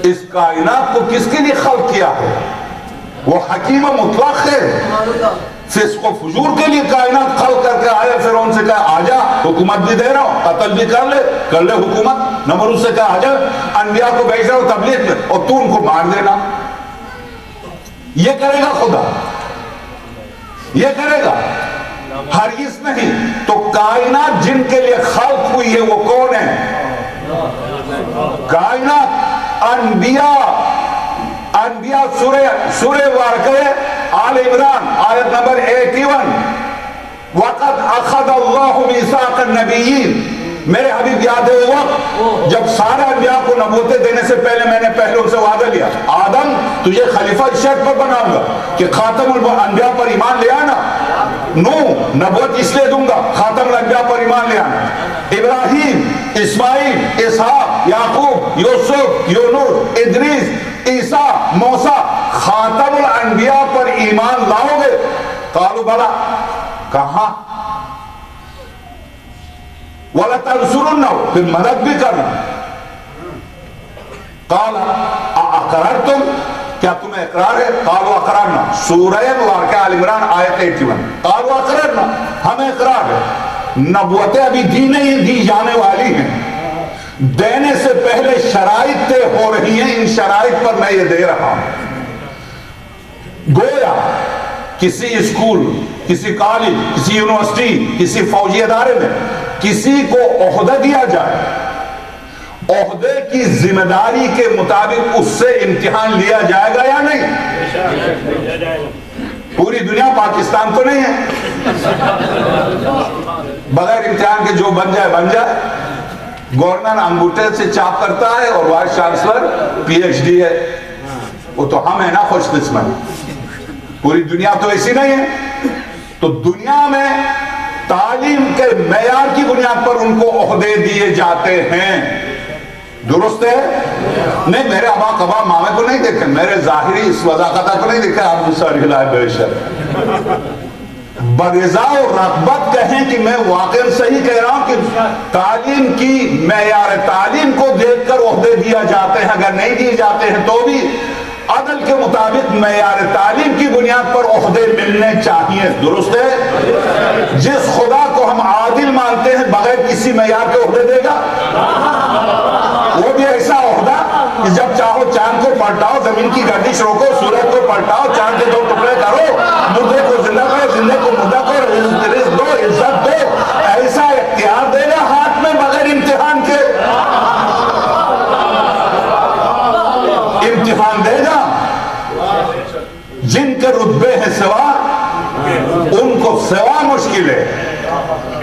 اس کائنات کو کس کے لیے خلق کیا ہے؟ وہ حکیم مطلق ہے. فسق و فجور کے لیے کائنات خلق کر کے آیا، پھر ان سے کہا آجا حکومت بھی دے رہا ہوں، قتل بھی کر لے حکومت. نمرود سے کہا آجا انبیاء کو بھیج رہا ہوں تبلیغ میں اور تو ان کو مار دینا. یہ کرے گا خدا؟ یہ کرے گا؟ ہرگز نہیں. تو کائنات جن کے لیے خلق ہوئی ہے وہ کون ہے؟ کائنات انبیاء سورہ واقعہ آل عمران آیت نمبر 81 وَقَدْ أَخَذَ اللَّهُ مِيثَاقَ النَّبِيِّينَ. میرے حبیب یاد ہے وہ وقت جب سارے انبیاء کو نبوتیں دینے سے پہلے میں نے پہلے ان سے وعدہ لیا، آدم تجھے خلیفہ اس شرط پر بناؤں گا کہ خاتم الانبیاء پر ایمان لے آنا. نوح نبوت اس لیے دوں گا خاتم الانبیاء پر ایمان لے آنا. ابراہیم، اسماعیل، اسحاق، یعقوب، یوسف، یونس، ادریس، عیسیٰ، موسیٰ خاتم الانبیاء پر ایمان لاؤ گے؟ قالوا بلا. کہاں؟ وَلَتَنْصُرُنَّهُ. پھر مدد بھی کرنا. قال اقررتم. کیا تمہیں اقرار ہے؟ قالوا اقررنا. سورہ واقعہ آل عمران آیت 81. قالوا اقررنا. ہمیں اقرار ہے. نبوتیں ابھی دی نہیں، دی جانے والی ہیں. دینے سے پہلے شرائط طے ہو رہی ہیں. ان شرائط پر میں یہ دے رہا ہوں. گویا کسی اسکول، کسی کالج، کسی یونیورسٹی، کسی فوجی ادارے میں کسی کو عہدہ دیا جائے، عہدے کی ذمہ داری کے مطابق اس سے امتحان لیا جائے گا یا نہیں؟ پوری دنیا پاکستان تو نہیں ہے. بغیر امتحان کے جو بن جائے. گورنر انگوٹھے سے چاپ کرتا ہے اور vice chancellor P H D ہے. وہ تو ہم ہیں نا خوش قسمت. پوری دنیا تو ایسی نہیں ہے. تو دنیا میں تعلیم کے معیار کی بنیاد پر ان کو عہدے دیے جاتے ہیں. درست ہے؟ نہیں میرے ابا کبا مامے کو نہیں دیکھیں، میرے ظاہری اس وضاحت کو نہیں دیکھیں. آپ ساری لائے بے شک برضا و رغبت کہیں کہ میں واقعا صحیح کہہ رہا ہوں کہ تعلیم کی معیار تعلیم کو دیکھ کر عہدے دیا جاتے ہیں. اگر نہیں دیے جاتے ہیں تو بھی عدل کے مطابق معیار تعلیم کی بنیاد پر عہدے ملنے چاہیے. درست ہے؟ جس خدا کو ہم عادل مانتے ہیں بغیر کسی معیار کے عہدے دے گا؟ وہ بھی ایسا عہدہ کہ جب چاہو چاند کو پلٹاؤ، زمین کی گردش روکو، سورج کو پلٹاؤ، چاند کے 2 ٹکڑے کرو، مردے کو زندہ کرو، زندے کو مردہ کرو، رزق دو، عزت دو. ایسا اختیار دے گا ہاتھ میں بغیر امتحان کے؟ امتحان دے گا. جن کے رتبے ہیں سوا، ان کو سوا مشکل ہے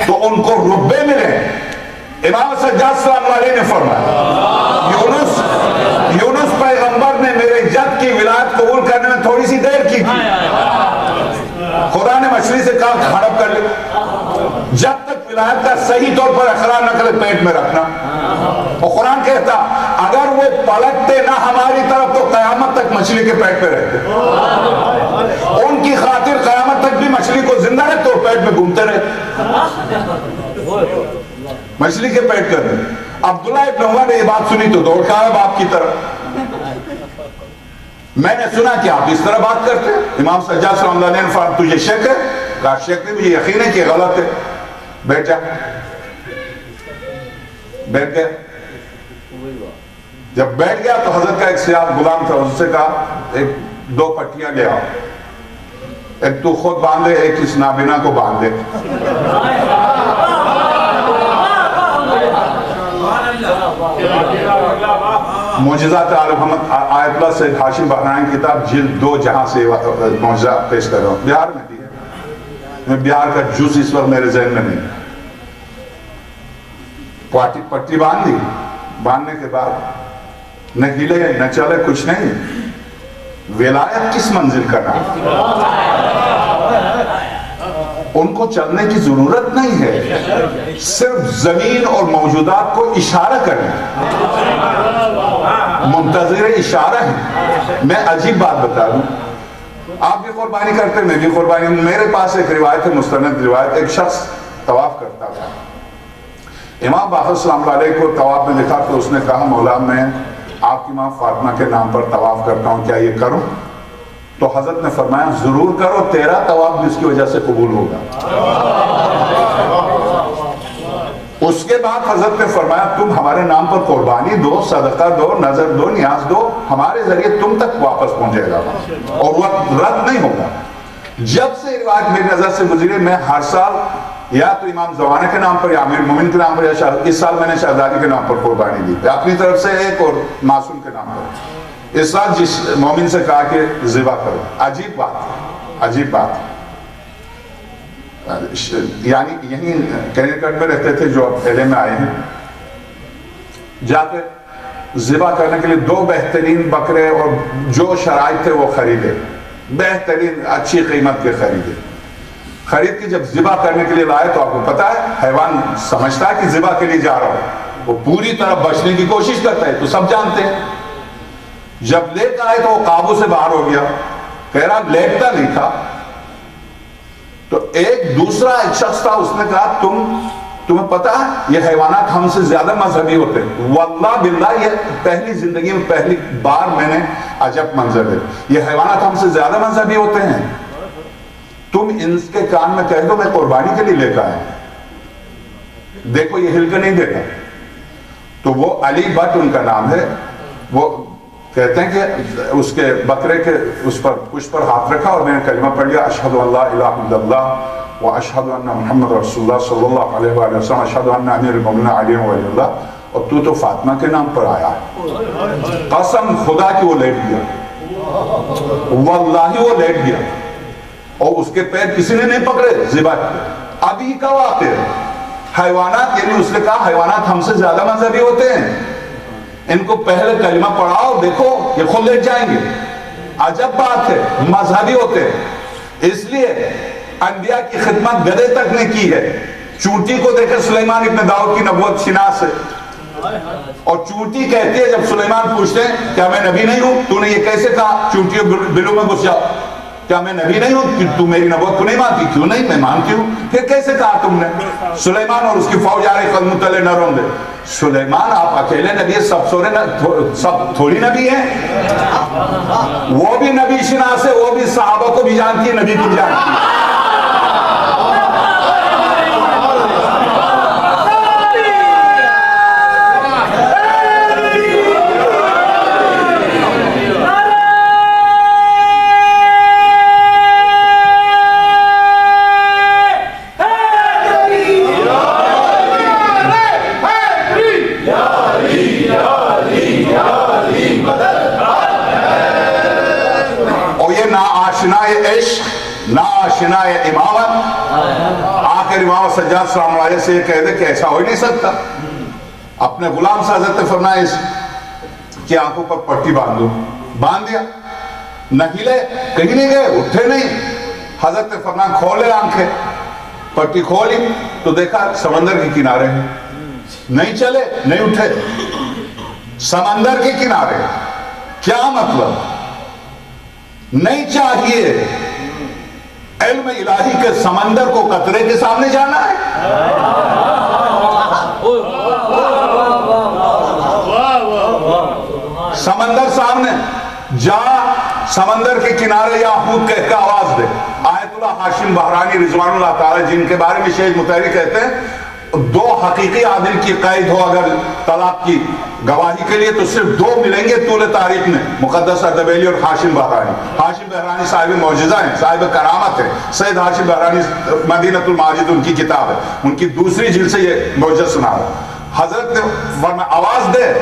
تو ان کو رتبے ملے. امام سجاد سلام علیہ نے فرمایا یونس پیغمبر نے میرے جد کی ولایت قبول کرنے میں تھوڑی سی دیر کی تھی. خدا نے مچھلی سے کہا ہڑپ کر لے. جب تک ولایت کا صحیح طور پر اقرار نہ کرے پیٹ میں رکھنا. اور قرآن کہتا اگر وہ پلٹتے نہ ہماری طرف تو قیامت تک مچھلی کے پیٹ پہ رہتے. ان کی خاطر قیامت تک بھی مچھلی کو زندہ رکھتے اور پیٹ میں گھومتے رہتے. مچھلی کے پیٹ کر دیں. عبداللہ ابن عمر نے یہ بات سنی تو دوڑ کے آیا باپ کی طرف. میں نے سنا کہ آپ اس طرح بات کرتے ہیں. امام سجاد صلی اللہ علیہ وسلم تجھے شک ہے؟ کہا شک نہیں، مجھے یقین ہے کہ غلط ہے. بیٹھ جا. بیٹھ گیا. جب بیٹھ گیا تو حضرت کا ایک سیاہ غلام تھا، اس سے کہا ایک 2 پٹیاں لے آؤ، ایک تو خود باندھے، ایک اس نابینا کو باندھے. معجزات آل محمد آیت اللہ سے ہاشم بحرائن کتاب جلد 2 جہاں سے معجزہ پیش کر رہا ہوں. بہار میں دی ہے. میں بہار کا جز اس وقت میرے ذہن میں نہیں. پٹی باندھ دی, باندھنے کے بعد نہ ہلے نہ چلے, کچھ نہیں. ولایت کس منزل کا نام؟ ان کو چلنے کی ضرورت نہیں ہے, صرف زمین اور موجودات کو اشارہ کرنا, منتظر اشارہ ہے. میں عجیب بات بتا دوں, آپ بھی قربانی کرتے, میں بھی قربانی. میرے پاس ایک روایت ہے, مستند روایت. ایک شخص طواف کرتا تھا, امام باقر السلام علیہ کو طواف میں دیکھا تو اس نے کہا, مولا میں آپ کی ماں فاطمہ کے نام پر طواف کرتا ہوں, کیا یہ کروں؟ تو حضرت نے فرمایا ضرور کرو, تیرا طواف بھی اس کی وجہ سے قبول ہوگا. اس کے بعد حضرت نے فرمایا تم ہمارے نام پر قربانی دو, صدقہ دو, نظر دو, نیاز دو, ہمارے ذریعے تم تک واپس پہنچے گا اور وہ رد نہیں ہوگا. جب سے روایت میری نظر سے گزری, میں ہر سال یا تو امام زوانہ کے نام پر یا امیر مومن کے نام پر, یا اس سال میں نے شہزادی کے نام پر قربانی دی اپنی طرف سے ایک, اور معصوم کے نام پر. اس سال جس مومن سے کہا کہ ذبح کرو. عجیب بات, عجیب بات. یعنی یہیں کینیڈا میں رہتے تھے جو اب LA میں آئے ہیں, جا کے ذبح کرنے کے لیے 2 بہترین بکرے اور جو شرائط تھے وہ خریدے, بہترین اچھی قیمت کے خریدے. خرید کے جب ذبح کرنے کے لیے لائے تو آپ کو پتا ہے حیوان سمجھتا ہے کہ ذبح کے لیے جا رہا ہوں, وہ پوری طرح بچنے کی کوشش کرتا ہے, تو سب جانتے ہیں. جب لے کر آئے تو وہ قابو سے باہر ہو گیا, کہہ رہا لیٹتا نہیں تھا. تو ایک دوسرا ایک شخص تھا, اس نے کہا تمہیں پتا ہے یہ حیوانات ہم سے زیادہ مذہبی ہوتے ہیں. واللہ باللہ یہ پہلی زندگی میں پہلی بار میں نے عجب منظر ہے, یہ حیوانات ہم سے زیادہ مذہبی ہوتے ہیں. تم ان کے کان میں کہہ دو میں قربانی کے لیے لے کر آیا, دیکھو یہ ہل کے نہیں دیتا. تو وہ علی بٹ ان کا نام ہے, وہ کہتے ہیں کہ اس کے بکرے کے اس پر پشت پر ہاتھ رکھا اور میں نے کلمہ پڑھ لیا, اشہد ان لا الہ الا اللہ و اشہد ان محمد رسول اللہ صلی اللہ علیہ وآلہ وسلم, اشہد ان امیر المومنین علی ولی اللہ. اور تو فاطمہ کے نام پر آیا. قسم خدا کی وہ لیٹ گیا, واللہ وہ لیٹ گیا, اور اس کے پیر کسی نے نہیں پکڑے ذبح کیا. ابھی کا واقعہ ہے. حیوانات, یعنی اس نے کہا حیوانات ہم سے زیادہ مذہبی ہوتے ہیں, ان کو پہلے کلمہ پڑھاؤ, دیکھو یہ خود لے جائیں گے. عجب بات ہے, مذہبی ہوتے ہیں. اس لیے انبیاء کی خدمت گدھے تک نے کی ہے. چونٹی کو دیکھے سلیمان ابن داؤد کی نبوت شناس ہے, اور چونٹی کہتی ہے جب سلیمان پوچھتے ہیں کیا میں نبی نہیں ہوں, تو نے یہ کیسے کہا, چونٹیوں بلوں میں گھس جاؤ, کیا میں نبی نہیں ہوں, تو میری نبوت کو نہیں مانتی, کیوں نہیں, میں مانتی ہوں. پھر کیسے کہا تم نے؟ سلیمان اور اس کی فوج آ رہی قدموں تلے نہ رون دے. سلیمان آپ اکیلے نبی ہیں, سب تھوڑی نبی ہیں. وہ بھی نبی شناس ہے, وہ بھی صحابہ کو بھی جانتی ہے, نبی بھی جانتی ہے. ناشنائے امامت, آخر امام سجاد سلام علیہ سے یہ کہہ دے کہ ایسا ہو ہی نہیں سکتا. اپنے غلام سے حضرت نے فرمایا اس کی آنکھوں پر پٹی باندھو, باندھ دیا, نہ ہلے, کہیں نہیں گئے, اٹھے نہیں. حضرت نے فرمایا کھولے آنکھیں, پٹی کھولی تو دیکھا سمندر کے کنارے ہیں, نہیں چلے نہیں اٹھے, سمندر کے کنارے. کیا مطلب؟ نہیں چاہیے علم الہی کے سمندر کو قطرے کے سامنے جانا ہے. سمندر سامنے جا, سمندر کے کنارے یا خود کہہ کے آواز دے. آیت اللہ ہاشم بحرانی رضوان اللہ تعالی, جن کے بارے میں شیخ مطہری کہتے ہیں 2 حقیقی عادل کی قید ہو اگر طلاق کی گواہی کے لیے تو صرف 2 ملیں گے طول تاریخ میں, مقدس اردبیلی اور ہاشم بحرانی. ہاشم بحرانی صاحب معجزہ ہیں, صاحب کرامت ہے. سید ہاشم بحرانی مدینۃ الماجد ان کی کتاب ہے, ان کی دوسری جلد سے یہ معجزہ سنا رہا. حضرت نے فرمایا آواز دے,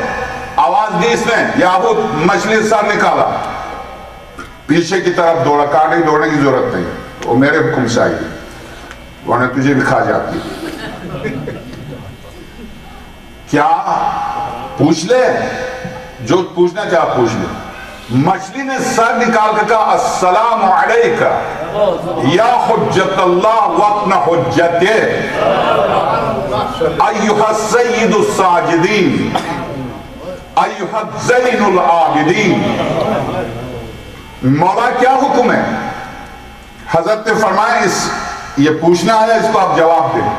آواز دی اس نے, یاقوت مچھلی سر نکالا, پیچھے کی طرف دوڑا, کانٹے دوڑنے کی ضرورت نہیں, وہ میرے حکم سے آئی. ورنہ تجھے بھی کھا جاتی. کیا پوچھ لے جو پوچھنا چاہ پوچھ لے. مچھلی نے سر نکال کے کہا السلام علیکہ یا حجت اللہ وابن حجتہ ایہا السید الساجدین ایہا الزین العابدین. مولا کیا حکم ہے؟ حضرت نے فرمایا یہ پوچھنا ہے، اس کو آپ جواب دیں.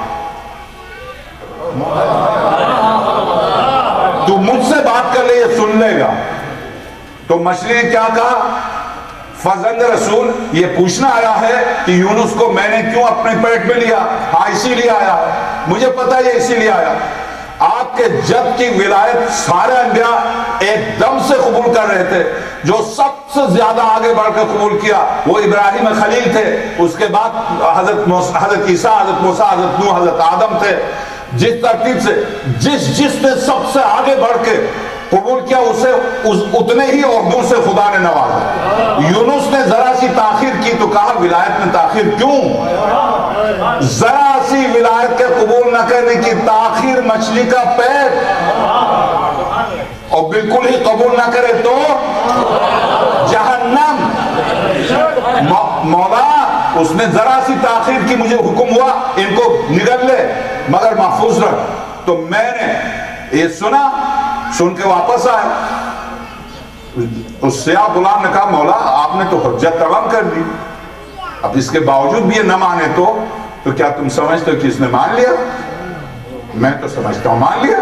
تو مجھ سے بات کر لے یہ سن لے گا. تو مچھلی نے کیا کہا؟ فضل رسول یہ پوچھنا آیا ہے کہ یونس کو میں نے کیوں اپنے پیٹ میں لیا. ہاں اسی لیے آیا ہے، مجھے پتا یہ اسی لیے آیا. آپ کے جد کی ولایت سارے انبیاء ایک دم سے قبول کر رہے تھے. جو سب سے زیادہ آگے بڑھ کر قبول کیا وہ ابراہیم خلیل تھے. اس کے بعد حضرت عیسیٰ، حضرت موسیٰ، حضرت نوح، حضرت آدم تھے. جس ترتیب سے جس نے سب سے آگے بڑھ کے قبول کیا اسے اتنے ہی عہدوں سے خدا نے نوازا. یونس نے ذرا سی تاخیر کی تو کہا ولایت میں تاخیر کیوں؟ ذرا سی ولایت کے قبول نہ کرنے کی تاخیر مچھلی کا پیٹ، اور بالکل ہی قبول نہ کرے تو جہنم. مولا اس نے ذرا سی تاخیر کی، مجھے حکم ہوا ان کو نگل لے مگر محفوظ رکھ. تو میں نے یہ سن کے واپس آئے. اس سیاہ غلام نے کہا مولا آپ نے تو حجت تمام کر دی، اب اس کے باوجود بھی یہ نہ مانے تو کیا تم سمجھتے ہو کہ اس نے مان لیا؟ میں تو سمجھتا ہوں مان لیا.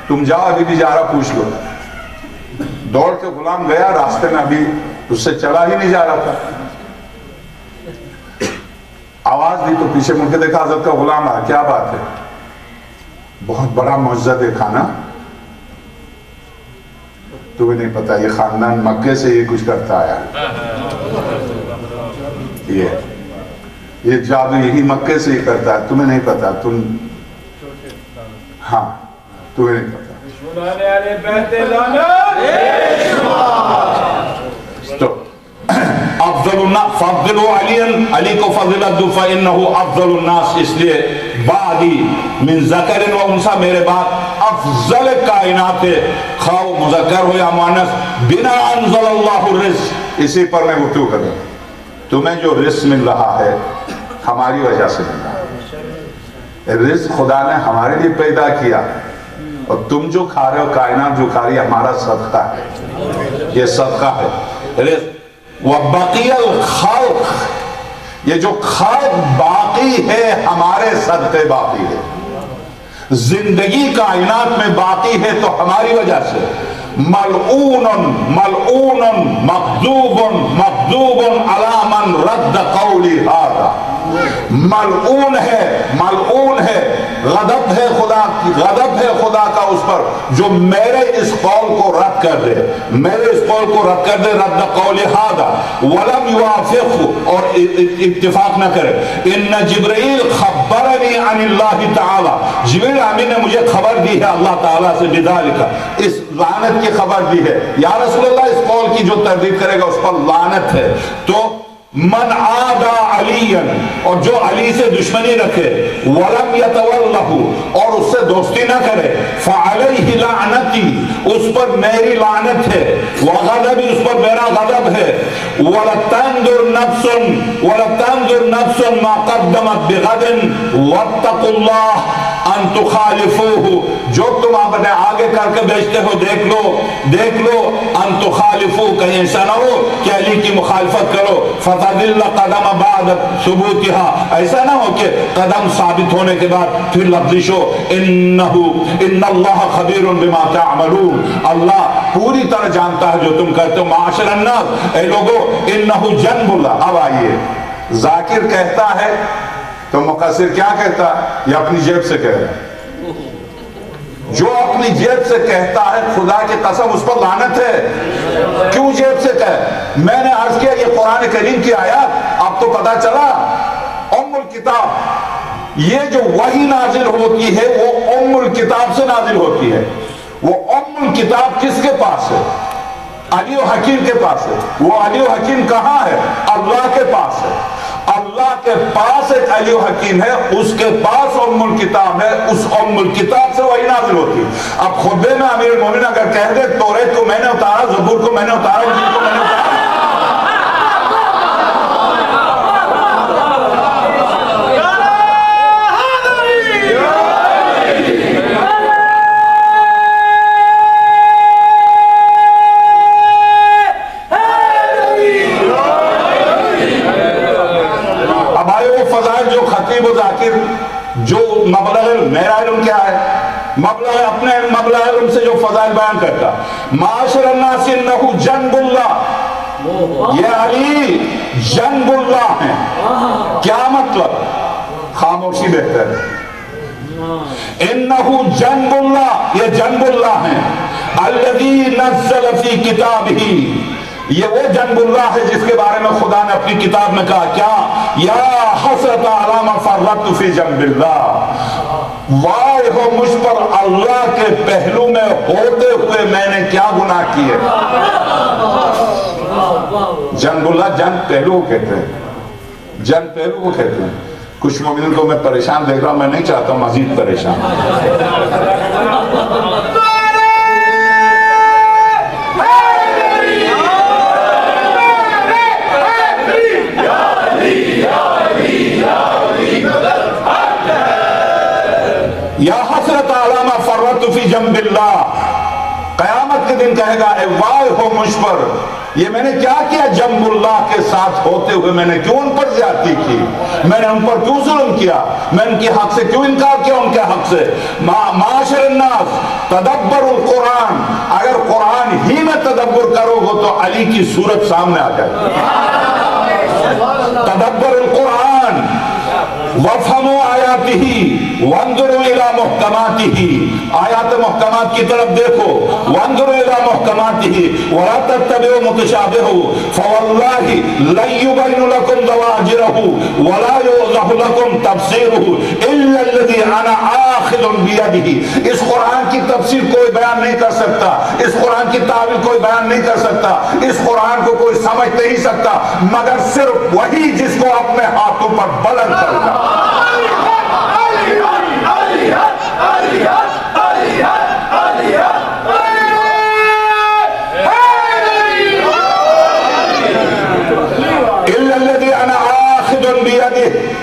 تم جاؤ ابھی بھی جا رہا پوچھ لو. دوڑ کے غلام گیا، راستے میں ابھی اس سے چلا ہی نہیں جا رہا تھا. آواز دی تو پیچھے مڑ کے دیکھا حضرت کا غلام آیا. کیا بات ہے؟ بہت بڑا معجزہ دیکھا نا. تمہیں نہیں پتا یہ خاندان مکے سے یہ کچھ کرتا آیا. یہ جادو یہی مکے سے ہی کرتا ہے. تمہیں نہیں پتا. ہاں تمہیں نہیں پتا. تو افضل الناس فضلوا علی کو فضیلت دو فإنہ افضل الناس، اس لیے بعدی من ذکر و انثی، میرے بعد افضل کائنات ہے، خواہ مذکر ہو یا مؤنث. بنا انزل اللہ الرزق، اسی پر میں گفتگو کر رہا ہوں. تمہیں جو رزق مل رہا ہے ہماری وجہ سے مل رہا ہے. رزق خدا نے ہمارے لیے پیدا کیا، اور تم جو کھا رہے ہو، کائنات جو کھا رہی ہے، ہمارا صدقہ ہے. یہ صدقہ ہے رزق. وَبَقِيَ الْخَلْقِ، یہ جو خلق باقی ہے ہمارے صدقے باقی ہے. زندگی کائنات میں باقی ہے تو ہماری وجہ سے. ملعون ملعون مغضوب مغضوب علی من رد قولی ھذا. ملعون ہے غضب ہے خدا کی، غضب ہے خدا کا اس پر جو میرے اس قول کو رد کر دے، میرے اس قول کو رد کر دے. رد قول ھذا ولم یوافق، اور اتفاق نہ کرے. ان جبرائیل خبرنی عن اللہ تعالی، جبرائیل امین نے مجھے خبر دی ہے اللہ تعالیٰ سے بذالک، اس لعنت کی خبر دی ہے. یا رسول اللہ اس قول کی جو تردید کرے گا اس پر لعنت ہے. تو من عادا علیاً، اور جو علی سے دشمنی رکھے، ولم یتولہ، اور اس سے دوستی نہ کرے، فعلیہ لعنتی، اس پر میری لعنت ہے، وغضبی، اس پر میرا غضب ہے. ولتنظر نفس ما قدمت بغد واتقوا اللہ ان تخالفوہ، جو تم اپنے آگے کر کے بیچتے ہو دیکھ لو ان تخالفوہ، کہیں ایسا نہ ہو کہ علی کی مخالفت کرو. فتضل قدم بعد ثبوتها، ایسا نہ ہو کہ قدم ثابت ہونے کے بعد پھر لغزش ہو. ان اللہ خبیر بما تعملون، اللہ پوری طرح جانتا ہے جو تم کرتے ہو. معاشر الناس، اے لوگو، انہ جنب اللہ. اب آئیے، ذاکر کہتا ہے تو مقصر کیا کہتا ہے؟ یہ اپنی جیب سے کہہ رہا ہے. جو اپنی جیب سے کہتا ہے خدا کی قسم اس پر لعنت ہے. کیوں جیب سے کہے؟ میں نے عرض کیا یہ قرآن کریم کی آیات اب تو پتا چلا. ام الکتاب، یہ جو وحی نازل ہوتی ہے وہ ام الکتاب سے نازل ہوتی ہے. وہ ام الکتاب کس کے پاس ہے؟ علی و حکیم کے پاس ہے. وہ علی و حکیم کہاں ہے؟ اللہ کے پاس ہے. اللہ اللہ کے پاس ایک علی حکیم ہے، اس کے پاس ام الکتاب ہے، اس ام الکتاب سے وہی نازل ہوتی. اب خطبے میں امیر المومنین اگر کہہ دے توریت کو میں نے اتارا، زبور کو میں نے اتارا، انجیل کو میں نے اتارا، جو مبلغ علم، میرا علم کیا ہے، اپنے مبلغ علم سے جو فضائل بیان کرتا. معاشر الناس انہو جنب اللہ، یہ علی جنب اللہ ہیں. کیا مطلب؟ خاموشی بہتر ہے. انہو جنب اللہ، یہ جنب اللہ ہیں. الذی نزل فی کتابہ، یہ وہ جنب اللہ ہے جس کے بارے میں خدا نے اپنی کتاب میں کہا کیا؟ یا حسرت علی ما فرطت فی جنب اللہ، وائے ہو مجھ پر اللہ کے پہلو میں ہوتے ہوئے میں نے کیا گناہ کیے. جنب اللہ جنب پہلو کہتے ہیں، جنب پہلو کو کہتے ہیں. کچھ مومنین کو میں پریشان دیکھ رہا ہوں، میں نہیں چاہتا ہوں مزید پریشان. یا حسرت علی ما فرطت فی جنب اللہ، قیامت کے دن کہے گا اے وائے ہو مجھ پر، یہ میں نے کیا کیا جنب اللہ کے ساتھ ہوتے ہوئے، میں نے کیوں ان پر زیادتی کی، میں نے ان پر کیوں ظلم کیا، میں ان کے حق سے کیوں انکار کیا ان کے حق سے. معاشر الناس تدبر القرآن، اگر قرآن ہی میں تدبر کرو گے تو علی کی صورت سامنے آ جائے. تدبر القرآن وَفْهَمُوا آیَاتِهِ وَانْظُرُوا إِلَى مُحْکَمَاتِهِ، آیات محکمات کی طرف دیکھو. وَانْظُرُوا إِلَى مُحْکَمَاتِهِ وَلَا تَتَّبِعُوا مُتَشَابِهَهُ فَوَاللَّهِ لَن يُبَيِّنَ لَكُمْ ظَوَاجِرَهُ وَلَا يُوضَحُ لَكُمْ تَفْسِيرُهُ إِلَّا الَّذِي أَنَا آخِذٌ بِيَدِهِ. اس قرآن کی تفسیر کوئی بیان نہیں کر سکتا، اس قرآن کی تعبیر کوئی بیان نہیں کر سکتا، اس قرآن کو کوئی سمجھ نہیں سکتا مگر صرف وہی جس کو اپنے ہاتھوں پر بلند کرتا.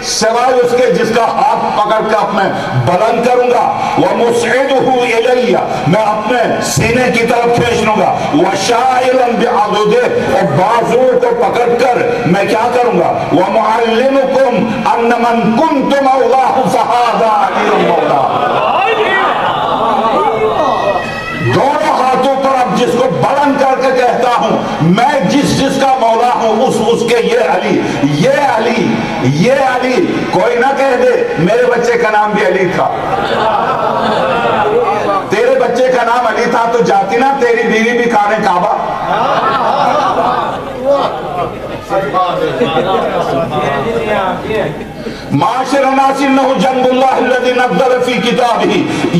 سوائے اس کے جس کا ہاتھ پکڑ کر میں بلند کروں گا. وَمُسْعِدُهُ إِلَيَّ، میں اپنے سینے کی طرف کھینچ لوں گا. وَشَائِلًا بِعَضُدِهِ، اور بازو کو پکڑ کر میں کیا کروں گا. وَمُعَلِّمُكُمْ أَنَّ مَنْ كُنْتُ مَوْلَاهُ فَهَذَا عَلِيٌّ مَوْلَاهُ. دونوں ہاتھوں پر اب جس کو بلند کر کے کہتا ہوں میں جس کا مولا ہوں اس کے یہ علی، یہ علی، یہ علی. کوئی نہ کہہ دے میرے بچے کا نام بھی علی تھا، تیرے بچے کا نام علی تھا تو جاتی نا تیری بیوی بھی خانے کعبہ. معاشر الناس انه جنب الله الذي نزل في كتابه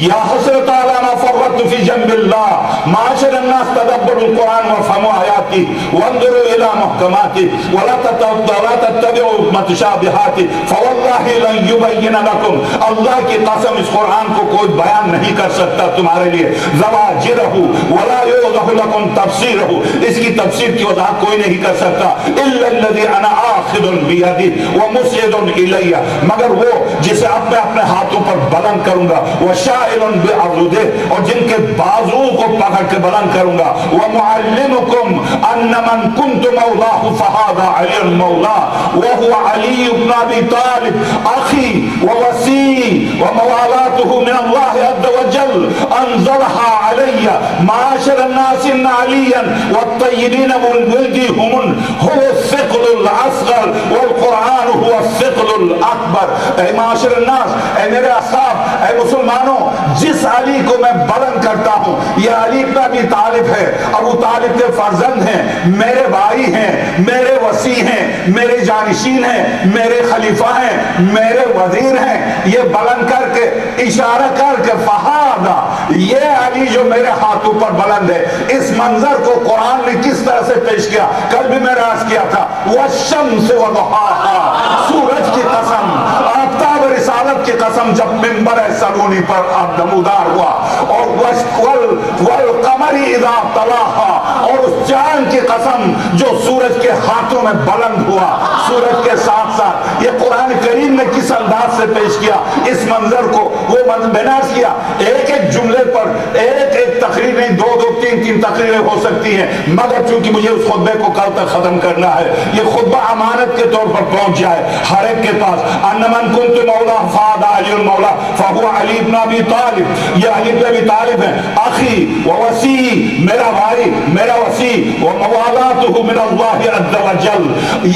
يا حسرة على ما فرطت في جنب الله. معاشر الناس تدبروا القرآن وافهموا آياته وانظروا إلى محكماته ولا تتبعوا متشابهاته فوالله لن يبين لكم. اللہ کی قسم اس قرآن کو کوئی بیان نہیں کر سکتا تمہارے لیے. زواجره ولا يوضح لكم تفسيره، اس کی تفسیر کی وضاحت کوئی نہیں کر سکتا. الا الذي انا آخذ بيده ومسعد إلي، مگر وہ جسے اپنے ہاتھوں پر بلند کروں گا. وَشَائِلٌ بِعَضُدِهِ، اور جن کے بازو کو پکڑ کے بلند کروں گا. وَمُعَلِّمُكُمْ أَنَّ مَنْ كُنْتُ مَوْلَاهُ فَهَذَا عَلِيٌّ مَوْلَاهُ وَهُوَ عَلِيُّ بْنُ أَبِي طَالِبٍ أَخِي وَوَصِيِّي وَمَوَالَاتُهُ مِنَ اللَّهِ عَزَّ وَجَلَّ أَنزَلَهَا عَلَيَّ. مَعَاشِرَ النَّاسِ إِنَّ عَلِيًّا وَالطَّيِّبِينَ مُلْكِهُمْ هُوَ الثِّقْلُ الْأَصْغَرُ وَالْقُرْآنُ هُوَ الثِّقْلُ الاکبر، اے معاشر الناس، اے میرے اصحاب، اے مسلمانوں، جس علی کو میں بلند کرتا ہوں یہ علی بن ابی طالب ہے، ابو طالب کے فرزند ہیں، میرے بھائی ہیں، میرے وصی ہیں، میرے جانشین ہیں، میرے خلیفہ ہیں، میرے وزیر ہیں، یہ بلند کر کے اشارہ کر کے فہذا، یہ علی جو میرے ہاتھوں پر بلند ہے۔ اس منظر کو قرآن نے کس طرح سے پیش کیا؟ کل بھی میں راز کیا تھا، والشمس وضحاها، سورج کی قسم، آفتاب رسالت کی قسم، جب منبر سلونی پر نمودار ہوا، اور والقمر اذا تلاها، اور اس چاند کی قسم جو سورج کے ہاتھوں میں بلند ہوا، سورج کے ساتھ ساتھ یہ قرآن کریم نے کس انداز سے پیش کیا اس منظر کو، وہ بناس کیا ایک ایک جملے پر ایک ایک تقریر نہیں، دو دو تین تین تقریریں ہو سکتی ہیں، مگر چونکہ مجھے اس خطبے کو کل تک ختم کرنا ہے، یہ خطبہ امانت کے طور پر پہنچ جائے ہر ایک کے پاس۔ ان من کنت مولا فاد علی المولا فهو علی بن ابی طالب، یہ علی بن ابی طالب ہیں، اخی و وصی، میرا بھائی، میرا وصی، و موالاته من اللہ عز وجل،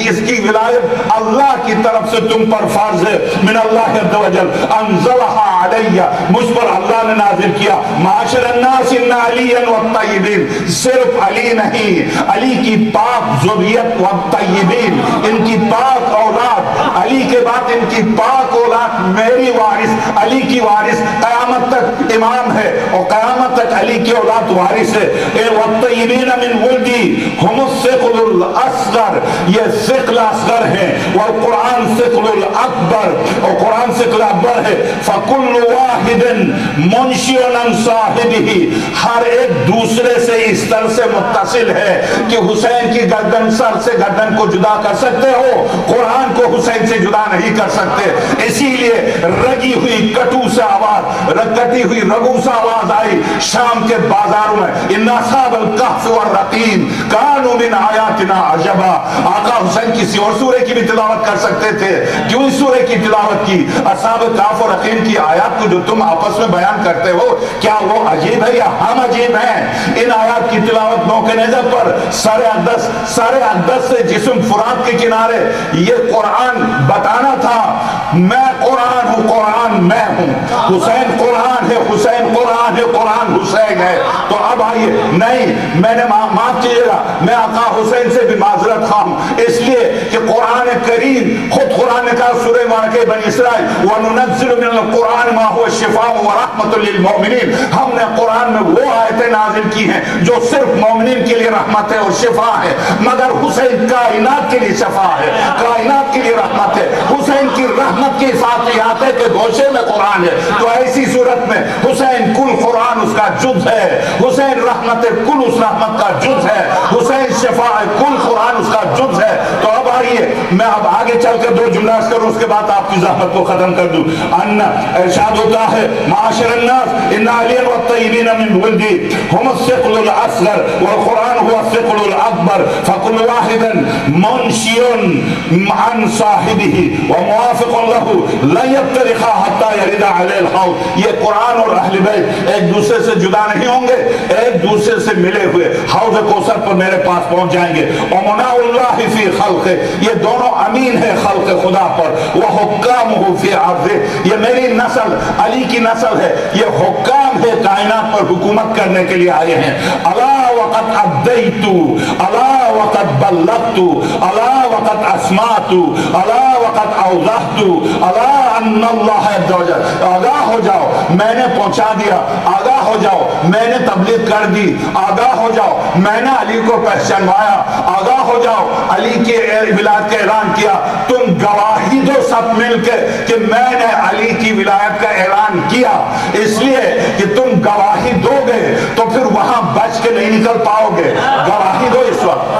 اس کی ولایت اللہ کی طرف سے تم پر فرض ہے، من اللہ عز وجل، انزلها علی، مجھ پر اللہ نے نازل کیا، معاشر الناس ان علی والطیبین، صرف علی نہیں، علی کی پاک ذریت والطیبین، ان کی پاک اولاد، علی کے بعد ان کی پاک اولاد میری وارث، علی کی وارث قیامت تک امام ہے، اور قیامت تک علی کی اولاد وارث ہے۔ والطیبین من ولدی ہم الثقل الاصغر، یہ ثقل اصغر ہیں، والقرآن ثقل الاکبر، اور قرآن ثقل اکبر ہے۔ فکل واحد منشئ عن صاحبہ، ہر ایک دوسرے سے اس طرح سے متصل ہے کہ حسین کی گردن سر سے گردن کو جدا کر سکتے ہو، قرآن کو حسین سے جدا نہیں کر سکتے، اسی لیے رگی ہوئی کٹو سے آواز، کٹی ہوئی رگو سے آواز آئی شام کے بازاروں میں، ان اصحاب الکہف والرقیم کانوا من آیاتنا عجبا۔ آقا حسین کسی اور سورے کی بھی تلاوت کر سکتے تھے، کیوں اس سورے کی تلاوت کی؟ اصحاب الکہف اور رقیم کی آیات کو جو تم آپس میں بیان کرتے ہو کیا وہ عجیب ہے یا ہم عجیب ہیں؟ ان آیات کی تلاوت موقع نظر پر سر اقدس سے جسم فرات کے کنارے یہ قرآن بتانا تھا، میں قرآن ہوں، قرآن میں ہوں، حسین قرآن ہے، حسین قرآن ہے، قرآن حسین ہے۔ تو اب آئیے، نہیں میں نے معاف کیجیے گا، میں آقا حسین سے بھی معذرت خواہ ہوں، اس لیے کہ قرآن کریم خود قرآن نے کہا سورہ مارکہ بنی اسرائیل وَنُنَزِّلُ مِنَ الْقُرْآنِ مَا هُوَ شِفَاءٌ وَرَحْمَةٌ لِلْمُؤْمِنِينَ، ہم نے قرآن میں وہ آیتیں نازل کی ہیں جو صرف مومنین کے لیے رحمت ہے اور شفا ہے، مگر حسین کائنات کے لیے شفا ہے، کائنات کے لیے رحمت ہے، حسین کی رحمت کی فاتحات کے گوشے میں قرآن ہے۔ تو ایسی صورت میں حسین کل قرآن اس کا جز ہے، حسین رحمت کل اس رحمت کا جز ہے، حسین شفا کل قرآن اس کا جز ہے۔ تو اب آئیے میں اب آگے چل کر دو جملہ کروں، اس کے بعد آپ کی زحمت کو ختم کر دوں۔ ان ارشاد ہوتا ہے معاشر الناس ان علی والطیبین من ولدی هم الثقل الاصغر والقرآن هو الثقل الاکبر فكل واحد منشئ عن صاحبه وموافق له لا يفترقا حتى يرد عليه الحوض۔ یہ قرآن اور اہل بیت ایک دوسرے سے جدا نہیں ہوں گے، ایک دوسرے سے ملے ہوئے حوض کوثر پر میرے پاس پہنچ جائیں گے۔ ومناء اللہ فی خلق، یہ دونوں امین ہے خلق خدا پر، وحکامہ فی عرضہ، یہ میری نسل علی کی نسل ہے، یہ حکام ہے کائنات پر حکومت کرنے کے لیے آئے ہیں۔ الا وقد ادیت، الا وقد بلغت، الا وقد اسمعت، الا وقد اوضحت، الا ان اللہ عز وجل، آگاہ ہو جاؤ میں نے پہنچا دیا، آگاہ ہو جاؤ میں نے تبلیغ کر دی، آگاہ ہو جاؤ میں نے علی کو پہچانوایا، آگاہ ہو جاؤ علی کے ولایت کا اعلان کیا، تم گواہی دو سب مل کے کہ میں نے علی کی ولایت کا اعلان کیا، اس لیے کہ تم گواہی دو گے تو پھر وہاں بچ کے نہیں نکل پاؤ گے، گواہی دو اس وقت۔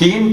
3